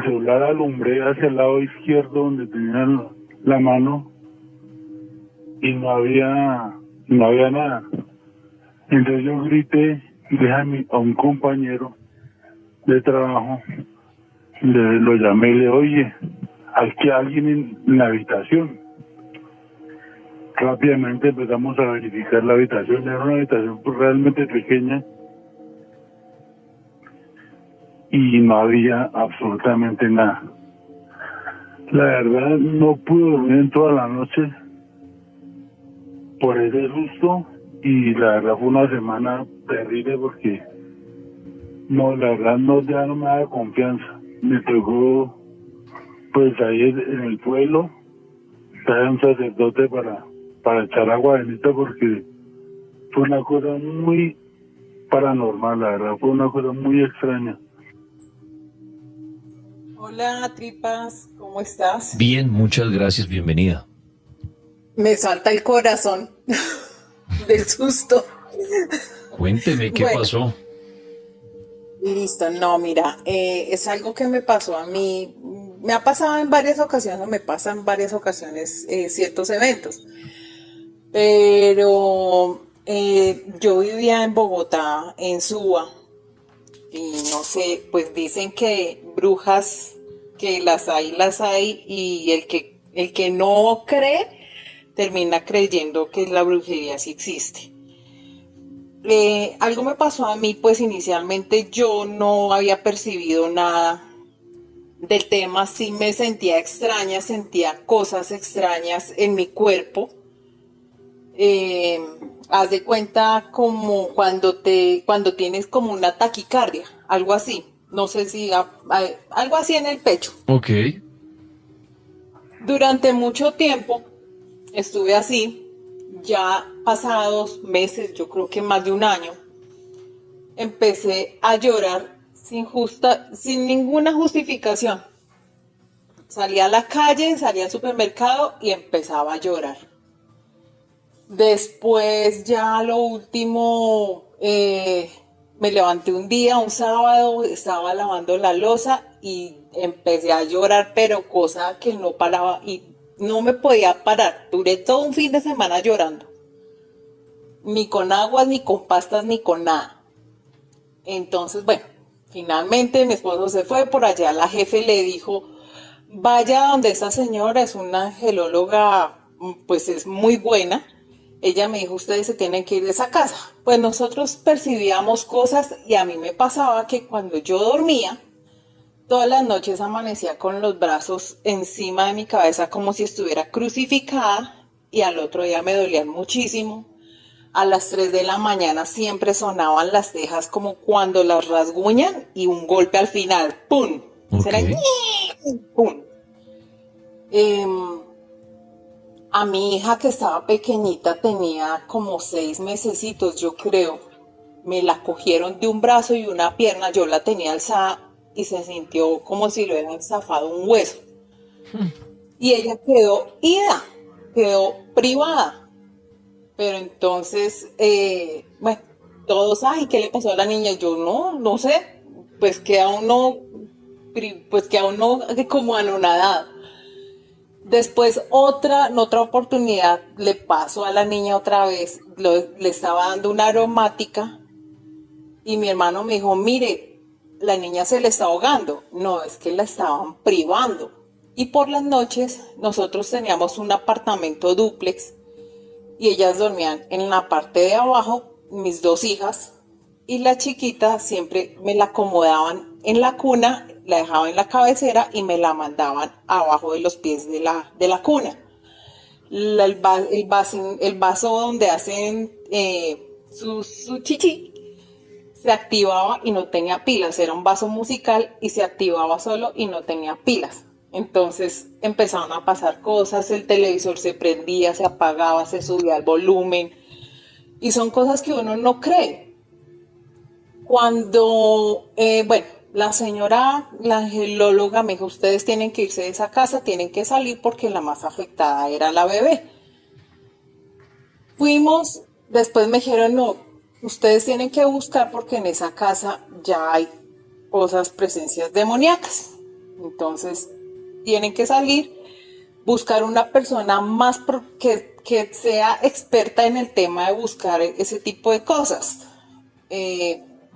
[SPEAKER 8] celular alumbré hacia el lado izquierdo donde tenía la mano y no había nada. Entonces yo grité, dije a un compañero de trabajo, lo llamé y le dije, oye, aquí hay alguien en la habitación. Rápidamente empezamos a verificar la habitación, era una habitación pues realmente pequeña y no había absolutamente nada. La verdad no pude dormir en toda la noche por ese susto y la verdad fue una semana terrible porque no, la verdad no, ya no me daba confianza. Me tocó pues ahí en el pueblo traer un sacerdote para echar agua bendita porque fue una cosa muy paranormal, la verdad, fue una cosa muy extraña.
[SPEAKER 9] Hola, Tripas, ¿cómo estás?
[SPEAKER 2] Bien, muchas gracias, bienvenida.
[SPEAKER 9] Me salta el corazón del susto.
[SPEAKER 2] Cuénteme qué
[SPEAKER 9] Bueno,
[SPEAKER 2] pasó.
[SPEAKER 9] listo, no, mira, es algo que me pasó a mí, me ha pasado en varias ocasiones, me pasa en varias ocasiones ciertos eventos, pero yo vivía en Bogotá, en Suba, y no sé, pues dicen que brujas, que las hay, y el que no cree, termina creyendo que la brujería sí existe. Algo me pasó a mí, pues inicialmente yo no había percibido nada del tema, sí me sentía extraña, sentía cosas extrañas en mi cuerpo. Haz de cuenta como cuando tienes como una taquicardia, algo así. No sé si algo así en el pecho.
[SPEAKER 2] Ok.
[SPEAKER 9] Durante mucho tiempo estuve así, ya pasados meses, yo creo que más de un año, empecé a llorar sin ninguna justificación. Salía a la calle, salía al supermercado y empezaba a llorar. Después ya lo último, me levanté un día, un sábado, estaba lavando la loza y empecé a llorar, pero cosa que no paraba y no me podía parar. Duré todo un fin de semana llorando. Ni con aguas, ni con pastas, ni con nada. Entonces, bueno, finalmente mi esposo se fue por allá. La jefe le dijo, vaya donde esta señora, es una angelóloga, pues es muy buena. Ella me dijo, ustedes se tienen que ir de esa casa. Pues nosotros percibíamos cosas y a mí me pasaba que cuando yo dormía, todas las noches amanecía con los brazos encima de mi cabeza como si estuviera crucificada y al otro día me dolían muchísimo. A las 3 de la mañana siempre sonaban las cejas como cuando las rasguñan y un golpe al final. ¡Pum!
[SPEAKER 2] Ok.
[SPEAKER 9] ¡Pum! A mi hija que estaba pequeñita tenía como 6 mesecitos, yo creo. Me la cogieron de un brazo y una pierna, yo la tenía alzada y se sintió como si le hubieran zafado un hueso. Y ella quedó ida, quedó privada. Pero entonces, bueno, todos, ay, ¿qué le pasó a la niña? Yo no sé, pues queda uno como anonadado. Después en otra oportunidad le pasó a la niña otra vez, le estaba dando una aromática y mi hermano me dijo, mire, la niña se le está ahogando. No, es que la estaban privando. Y por las noches nosotros teníamos un apartamento dúplex y ellas dormían en la parte de abajo, mis 2 hijas, y la chiquita siempre me la acomodaban en la cuna, la dejaban en la cabecera y me la mandaban abajo de los pies de la cuna. El vaso donde hacen su chichi se activaba y no tenía pilas, era un vaso musical y se activaba solo y no tenía pilas. Entonces empezaron a pasar cosas, el televisor se prendía, se apagaba, se subía el volumen y son cosas que uno no cree. Cuando, bueno, la señora, la angelóloga me dijo, ustedes tienen que irse de esa casa, tienen que salir porque la más afectada era la bebé. Fuimos, después me dijeron, no, ustedes tienen que buscar porque en esa casa ya hay cosas, presencias demoníacas. Entonces, tienen que salir, buscar una persona más que sea experta en el tema de buscar ese tipo de cosas.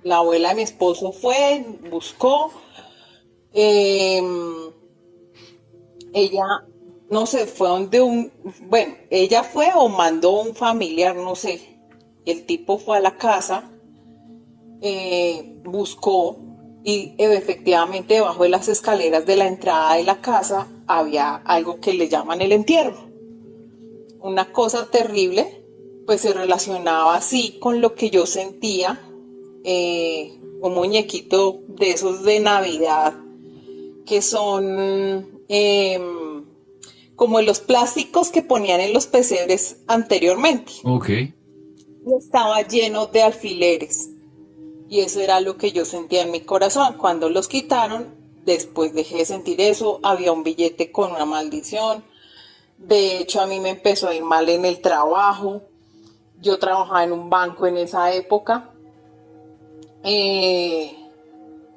[SPEAKER 9] La abuela de mi esposo fue, buscó, ella, no sé, fue ella fue o mandó un familiar, no sé, el tipo fue a la casa, buscó, y efectivamente debajo de las escaleras de la entrada de la casa había algo que le llaman el entierro. Una cosa terrible, pues se relacionaba así con lo que yo sentía, un muñequito de esos de Navidad, que son como los plásticos que ponían en los pesebres anteriormente.
[SPEAKER 2] Ok.
[SPEAKER 9] Y estaba lleno de alfileres. Y eso era lo que yo sentía en mi corazón. Cuando los quitaron, después dejé de sentir eso. Había un billete con una maldición. De hecho, a mí me empezó a ir mal en el trabajo. Yo trabajaba en un banco en esa época.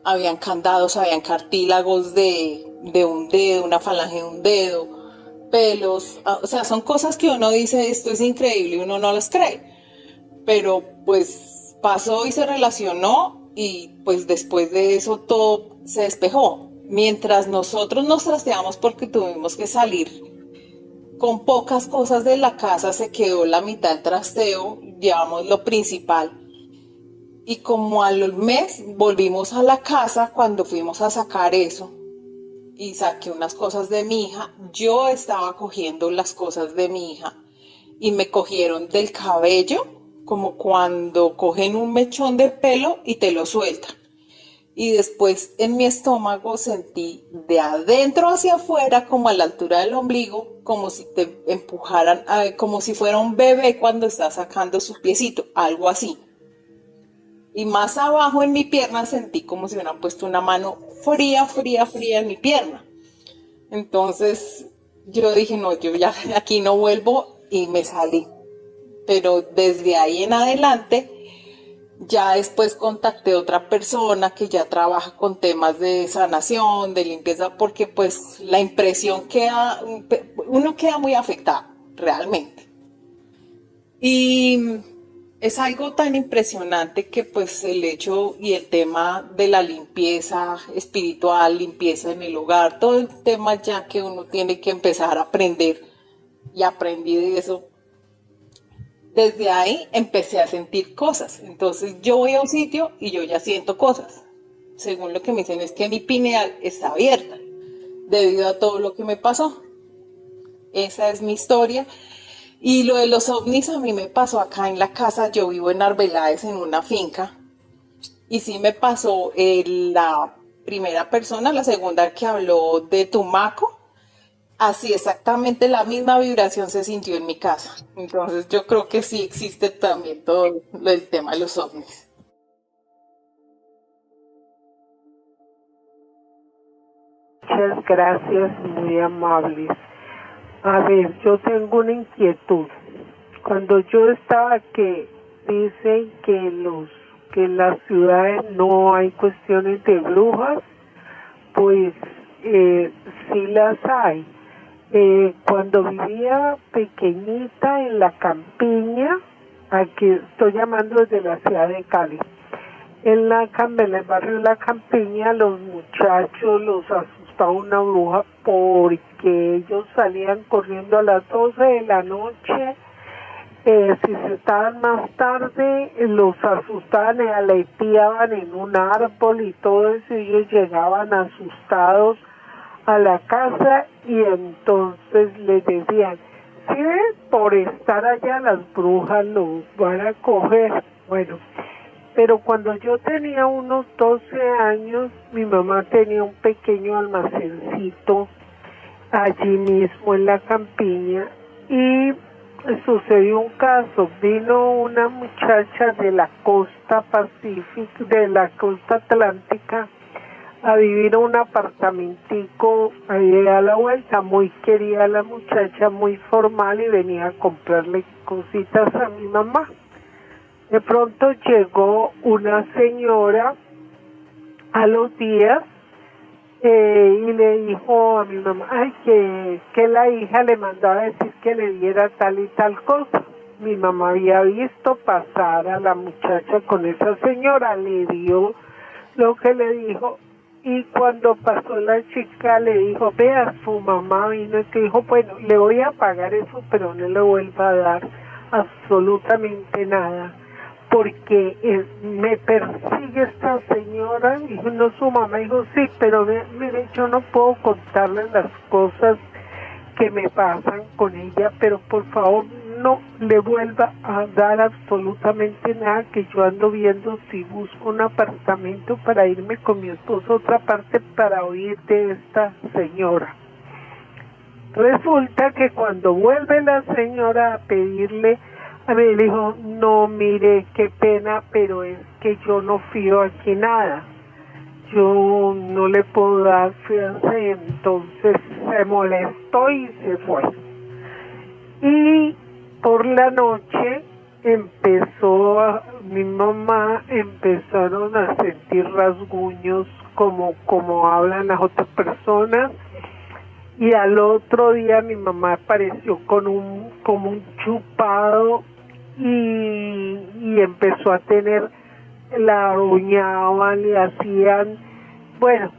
[SPEAKER 9] Habían candados, habían cartílagos de un dedo, una falange de un dedo, pelos. O sea, son cosas que uno dice, esto es increíble, y uno no las cree. Pero pues pasó y se relacionó, y pues después de eso todo se despejó. Mientras nosotros nos trasteamos porque tuvimos que salir con pocas cosas de la casa, se quedó la mitad del trasteo, llevamos lo principal. Y como al mes volvimos a la casa cuando fuimos a sacar eso, y saqué unas cosas de mi hija. Yo estaba cogiendo las cosas de mi hija y me cogieron del cabello, como cuando cogen un mechón de pelo y te lo sueltan. Y después en mi estómago sentí de adentro hacia afuera, como a la altura del ombligo, como si te empujaran, como si fuera un bebé cuando está sacando su piecito, algo así. Y más abajo en mi pierna sentí como si hubieran puesto una mano fría, fría, fría en mi pierna. Entonces yo dije, no, yo ya aquí no vuelvo, y me salí. Pero desde ahí en adelante, ya después contacté a otra persona que ya trabaja con temas de sanación, de limpieza, porque pues la impresión queda, uno queda muy afectado, realmente. Y es algo tan impresionante que pues el hecho y el tema de la limpieza espiritual, limpieza en el hogar, todo el tema ya que uno tiene que empezar a aprender, y aprendí de eso. Desde ahí empecé a sentir cosas. Entonces yo voy a un sitio y yo ya siento cosas. Según lo que me dicen es que mi pineal está abierta debido a todo lo que me pasó. Esa es mi historia. Y lo de los ovnis a mí me pasó acá en la casa. Yo vivo en Arbeláez, en una finca. Y sí me pasó la primera persona, la segunda que habló de Tumaco. Así exactamente la misma vibración se sintió en mi casa. Entonces yo creo que sí existe también todo el tema de los ovnis.
[SPEAKER 10] Muchas gracias, muy amables. A ver, yo tengo una inquietud. Cuando yo estaba que dicen que en las ciudades no hay cuestiones de brujas, pues sí las hay. Cuando vivía pequeñita en la campiña, aquí estoy llamando desde la ciudad de Cali, en el barrio de la campiña, los muchachos los asustaba una bruja porque ellos salían corriendo a las 12 de la noche. Si se estaban más tarde, los asustaban y aleteaban en un árbol y todo eso, y ellos llegaban asustados a la casa, y entonces les decían, si ven, por estar allá las brujas los van a coger. Bueno, pero cuando yo tenía unos 12 años, mi mamá tenía un pequeño almacencito allí mismo en la campiña, y sucedió un caso. Vino una muchacha de la costa pacífica, de la costa atlántica, a vivir a un apartamentico ahí a la vuelta. Muy querida la muchacha, muy formal, y venía a comprarle cositas a mi mamá. De pronto llegó una señora a los días y le dijo a mi mamá, ay, que la hija le mandaba a decir que le diera tal y tal cosa. Mi mamá había visto pasar a la muchacha con esa señora, le dio lo que le dijo, y cuando pasó la chica le dijo, vea, su mamá vino, y que dijo, bueno, le voy a pagar eso, pero no le vuelva a dar absolutamente nada, porque me persigue esta señora. Y no, su mamá dijo, sí, pero mire, yo no puedo contarle las cosas que me pasan con ella, pero por favor no le vuelva a dar absolutamente nada, que yo ando viendo si busco un apartamento para irme con mi esposo a otra parte para oír de esta señora. Resulta que cuando vuelve la señora a pedirle, a mí le dijo, no, mire, qué pena, pero es que yo no fío aquí nada. Yo no le puedo dar fianza, y entonces se molestó y se fue. Y por la noche mi mamá empezaron a sentir rasguños como hablan las otras personas, y al otro día mi mamá apareció como un chupado y empezó a tener, la aruñaban, le hacían, bueno,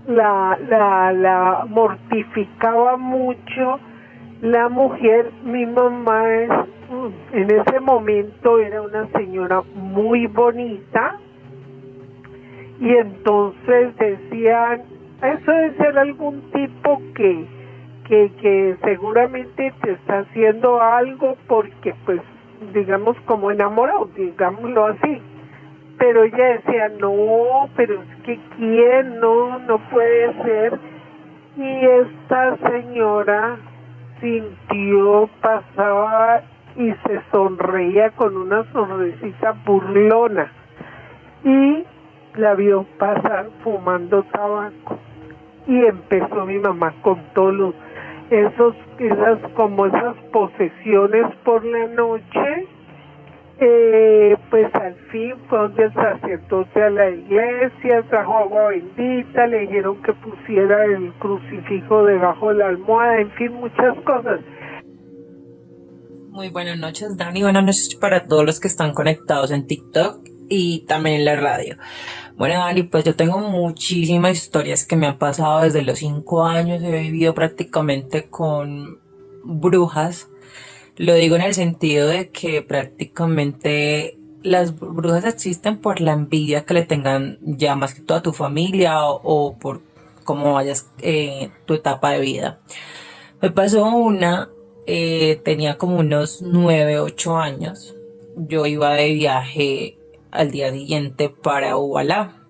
[SPEAKER 10] la mortificaba mucho la mujer. Mi mamá en ese momento era una señora muy bonita, y entonces decían, eso debe ser algún tipo que seguramente te está haciendo algo, porque pues digamos como enamorado, digámoslo así. Pero ella decía, no, pero es que quién, no puede ser. Y esta señora sintió, pasaba y se sonreía con una sonrisita burlona, y la vio pasar fumando tabaco, y empezó mi mamá con todos esas posesiones por la noche. Pues al fin fue donde el sacerdote a la iglesia, trajo agua bendita, le dijeron que pusiera el crucifijo debajo de la almohada, en fin, muchas cosas.
[SPEAKER 11] Muy buenas noches, Dani. Buenas noches para todos los que están conectados en TikTok y también en la radio. Bueno, Dani, pues yo tengo muchísimas historias que me han pasado desde los 5 años. He vivido prácticamente con brujas. Lo digo en el sentido de que prácticamente las brujas existen por la envidia que le tengan ya más que toda tu familia o por cómo vayas tu etapa de vida. Me pasó tenía como unos 9, 8 años. Yo iba de viaje al día siguiente para Ubalá.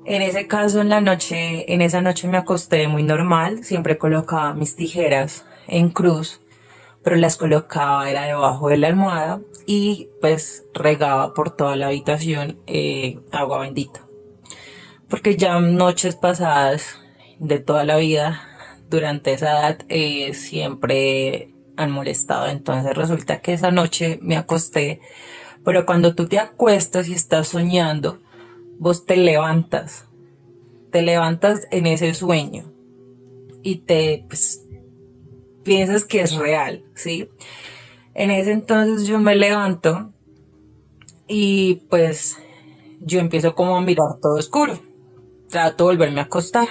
[SPEAKER 11] En ese caso, en esa noche me acosté muy normal. Siempre colocaba mis tijeras en cruz, pero las colocaba era debajo de la almohada, y pues regaba por toda la habitación agua bendita, porque ya noches pasadas de toda la vida durante esa edad siempre han molestado. Entonces resulta que esa noche me acosté, pero cuando tú te acuestas y estás soñando, vos te levantas en ese sueño y piensas que es real, ¿sí? En ese entonces yo me levanto y pues yo empiezo como a mirar todo oscuro. Trato de volverme a acostar.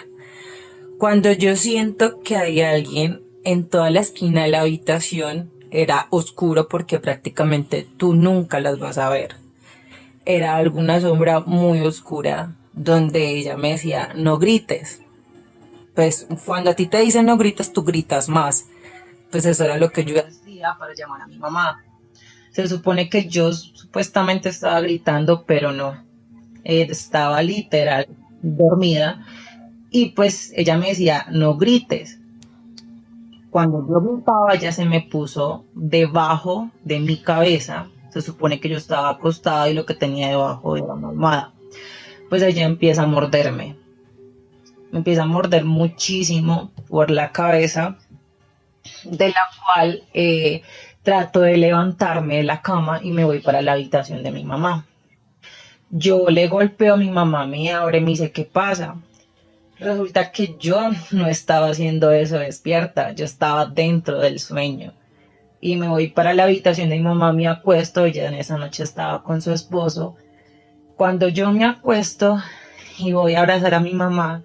[SPEAKER 11] Cuando yo siento que hay alguien en toda la esquina de la habitación, era oscuro porque prácticamente tú nunca las vas a ver. Era alguna sombra muy oscura donde ella me decía, no grites. Pues cuando a ti te dicen no grites, tú gritas más. Pues eso era lo que yo hacía para llamar a mi mamá. Se supone que yo supuestamente estaba gritando, pero no. Estaba literal dormida. Y pues ella me decía, no grites. Cuando yo gritaba, ella se me puso debajo de mi cabeza. Se supone que yo estaba acostada y lo que tenía debajo era una almohada. Pues ella empieza a morderme. Me empieza a morder muchísimo por la cabeza, de la cual trato de levantarme de la cama y me voy para la habitación de mi mamá. Yo le golpeo a mi mamá, me abre, me dice, ¿qué pasa? Resulta que yo no estaba haciendo eso despierta, yo estaba dentro del sueño. Y me voy para la habitación de mi mamá, me acuesto, ella en esa noche estaba con su esposo. Cuando yo me acuesto y voy a abrazar a mi mamá,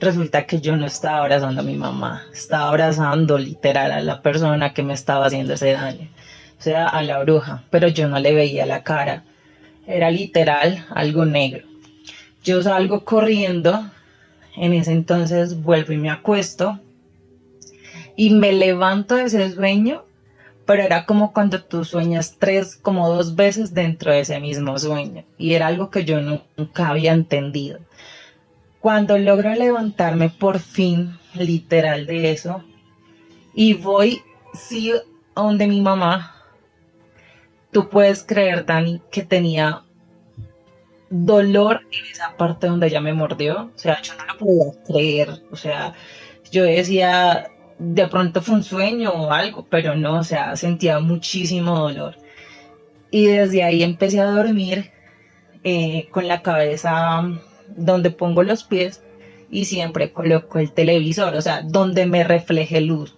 [SPEAKER 11] resulta que yo no estaba abrazando a mi mamá, estaba abrazando literal a la persona que me estaba haciendo ese daño. o sea, a la bruja, pero yo no le veía la cara, era literal algo negro. Yo salgo corriendo, en ese entonces vuelvo y me acuesto y me levanto de ese sueño, pero era como cuando tú sueñas como 2 veces dentro de ese mismo sueño, y era algo que yo nunca había entendido. Cuando logro levantarme por fin, literal de eso, y voy, sí, a donde mi mamá, tú puedes creer, Dani, que tenía dolor en esa parte donde ella me mordió. O sea, yo no lo podía creer. O sea, yo decía, de pronto fue un sueño o algo, pero no, o sea, sentía muchísimo dolor. Y desde ahí empecé a dormir con la cabeza donde pongo los pies, y siempre coloco el televisor, o sea, donde me refleje luz.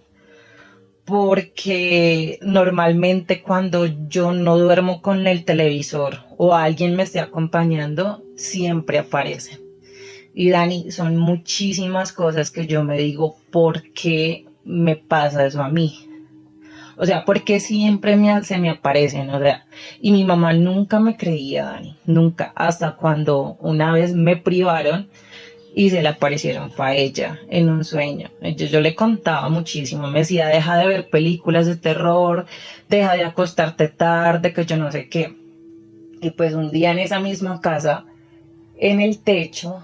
[SPEAKER 11] Porque normalmente cuando yo no duermo con el televisor o alguien me esté acompañando, siempre aparece. Y Dani, son muchísimas cosas que yo me digo, ¿por qué me pasa eso a mí? O sea, ¿por qué siempre se me aparecen? O sea, y mi mamá nunca me creía, Dani, nunca, hasta cuando una vez me privaron y se le aparecieron fue a ella en un sueño. Yo le contaba muchísimo, me decía, deja de ver películas de terror, deja de acostarte tarde, que yo no sé qué. Y pues un día en esa misma casa, en el techo,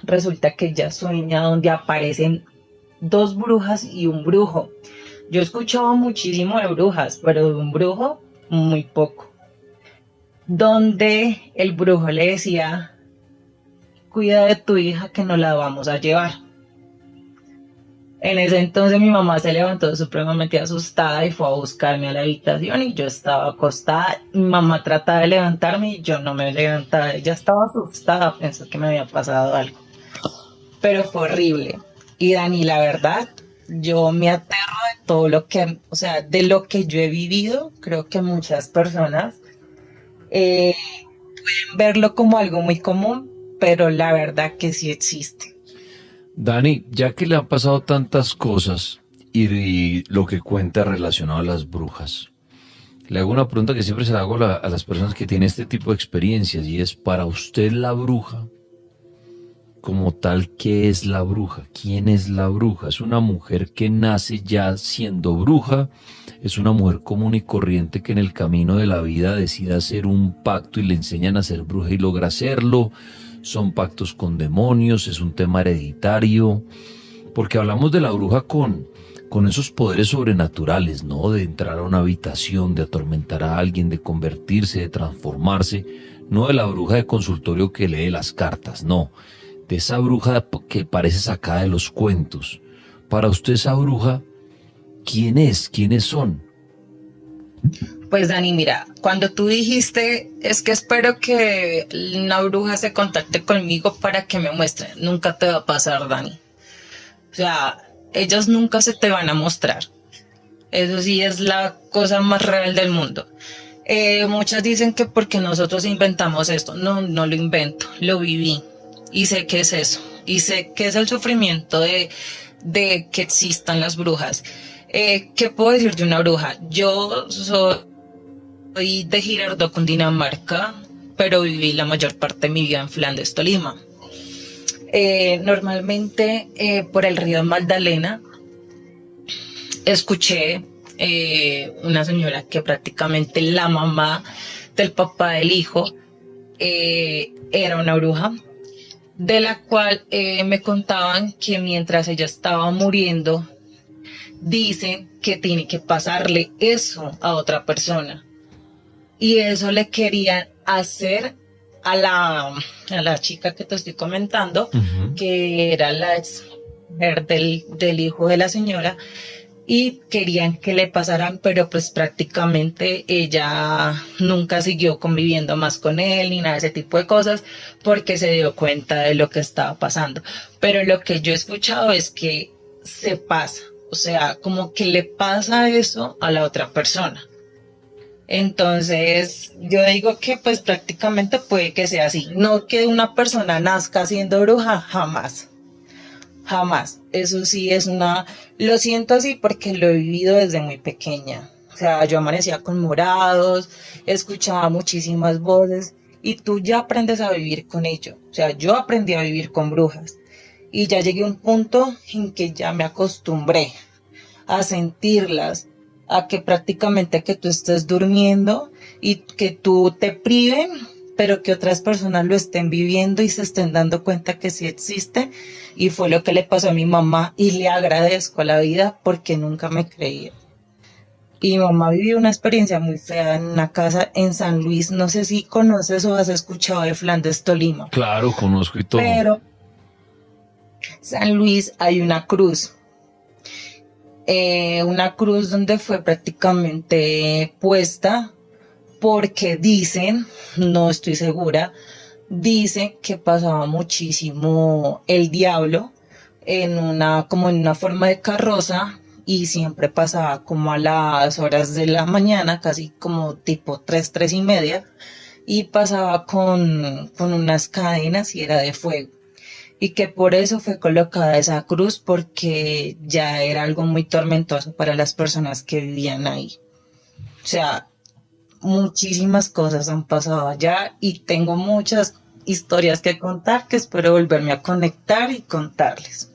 [SPEAKER 11] resulta que ella sueña donde aparecen 2 brujas y un brujo. Yo escuchaba muchísimo de brujas, pero de un brujo muy poco. Donde el brujo le decía, cuida de tu hija que nos la vamos a llevar. En ese entonces mi mamá se levantó supremamente asustada y fue a buscarme a la habitación, y yo estaba acostada. Mi mamá trataba de levantarme y yo no me levantaba. Ella estaba asustada, pensó que me había pasado algo. Pero fue horrible. Y Dani, la verdad, yo me aterro de todo lo que, o sea, de lo que yo he vivido. Creo que muchas personas pueden verlo como algo muy común, pero la verdad que sí existe.
[SPEAKER 2] Dani, ya que le han pasado tantas cosas y lo que cuenta relacionado a las brujas, le hago una pregunta que siempre se la hago a las personas que tienen este tipo de experiencias, y es, para usted la bruja, como tal, ¿qué es la bruja? ¿Quién es la bruja? ¿Es una mujer que nace ya siendo bruja? ¿Es una mujer común y corriente que en el camino de la vida decide hacer un pacto y le enseñan a ser bruja y logra hacerlo? ¿Son pactos con demonios? ¿Es un tema hereditario? Porque hablamos de la bruja con esos poderes sobrenaturales, ¿no? De entrar a una habitación, de atormentar a alguien, de convertirse, de transformarse. No de la bruja de consultorio que lee las cartas, no. De esa bruja que parece sacada de los cuentos. Para usted, esa bruja, ¿quién es? ¿Quiénes son?
[SPEAKER 11] Pues Dani, mira, cuando tú dijiste, es que espero que una bruja se contacte conmigo para que me muestre, nunca te va a pasar, Dani. O sea, ellas nunca se te van a mostrar. Eso sí es la cosa más real del mundo. Muchas dicen que porque nosotros inventamos esto. No, no lo invento, lo viví. Y sé qué es eso. Y sé qué es el sufrimiento de que existan las brujas. ¿Qué puedo decir de una bruja? Yo soy de Girardot, Cundinamarca, pero viví la mayor parte de mi vida en Flandes, Tolima. Normalmente por el río Magdalena escuché una señora que prácticamente la mamá del papá del hijo era una bruja, de la cual me contaban que mientras ella estaba muriendo, dicen que tiene que pasarle eso a otra persona. Y eso le querían hacer a la chica que te estoy comentando, que era la ex mujer del hijo de la señora, y querían que le pasaran, pero pues prácticamente ella nunca siguió conviviendo más con él ni nada de ese tipo de cosas, porque se dio cuenta de lo que estaba pasando. Pero lo que yo he escuchado es que se pasa, o sea, como que le pasa eso a la otra persona. Entonces, yo digo que pues prácticamente puede que sea así. No que una persona nazca siendo bruja, jamás. Jamás. Eso sí es lo siento así porque lo he vivido desde muy pequeña. O sea, yo amanecía con morados, escuchaba muchísimas voces y tú ya aprendes a vivir con ello. O sea, yo aprendí a vivir con brujas y ya llegué a un punto en que ya me acostumbré a sentirlas, a que prácticamente que tú estés durmiendo y que tú te priven, pero que otras personas lo estén viviendo y se estén dando cuenta que sí existe. Y fue lo que le pasó a mi mamá y le agradezco a la vida porque nunca me creía. Y mi mamá vivió una experiencia muy fea en una casa en San Luis. No sé si conoces o has escuchado de Flandes, Tolima.
[SPEAKER 2] Claro, conozco y todo.
[SPEAKER 11] Pero San Luis hay una cruz. Una cruz donde fue prácticamente puesta porque dicen, no estoy segura, dicen que pasaba muchísimo el diablo como en una forma de carroza y siempre pasaba como a las horas de la mañana, casi como tipo 3:30, y pasaba con unas cadenas y era de fuego. Y que por eso fue colocada esa cruz porque ya era algo muy tormentoso para las personas que vivían ahí. O sea, muchísimas cosas han pasado allá y tengo muchas historias que contar que espero volverme a conectar y contarles.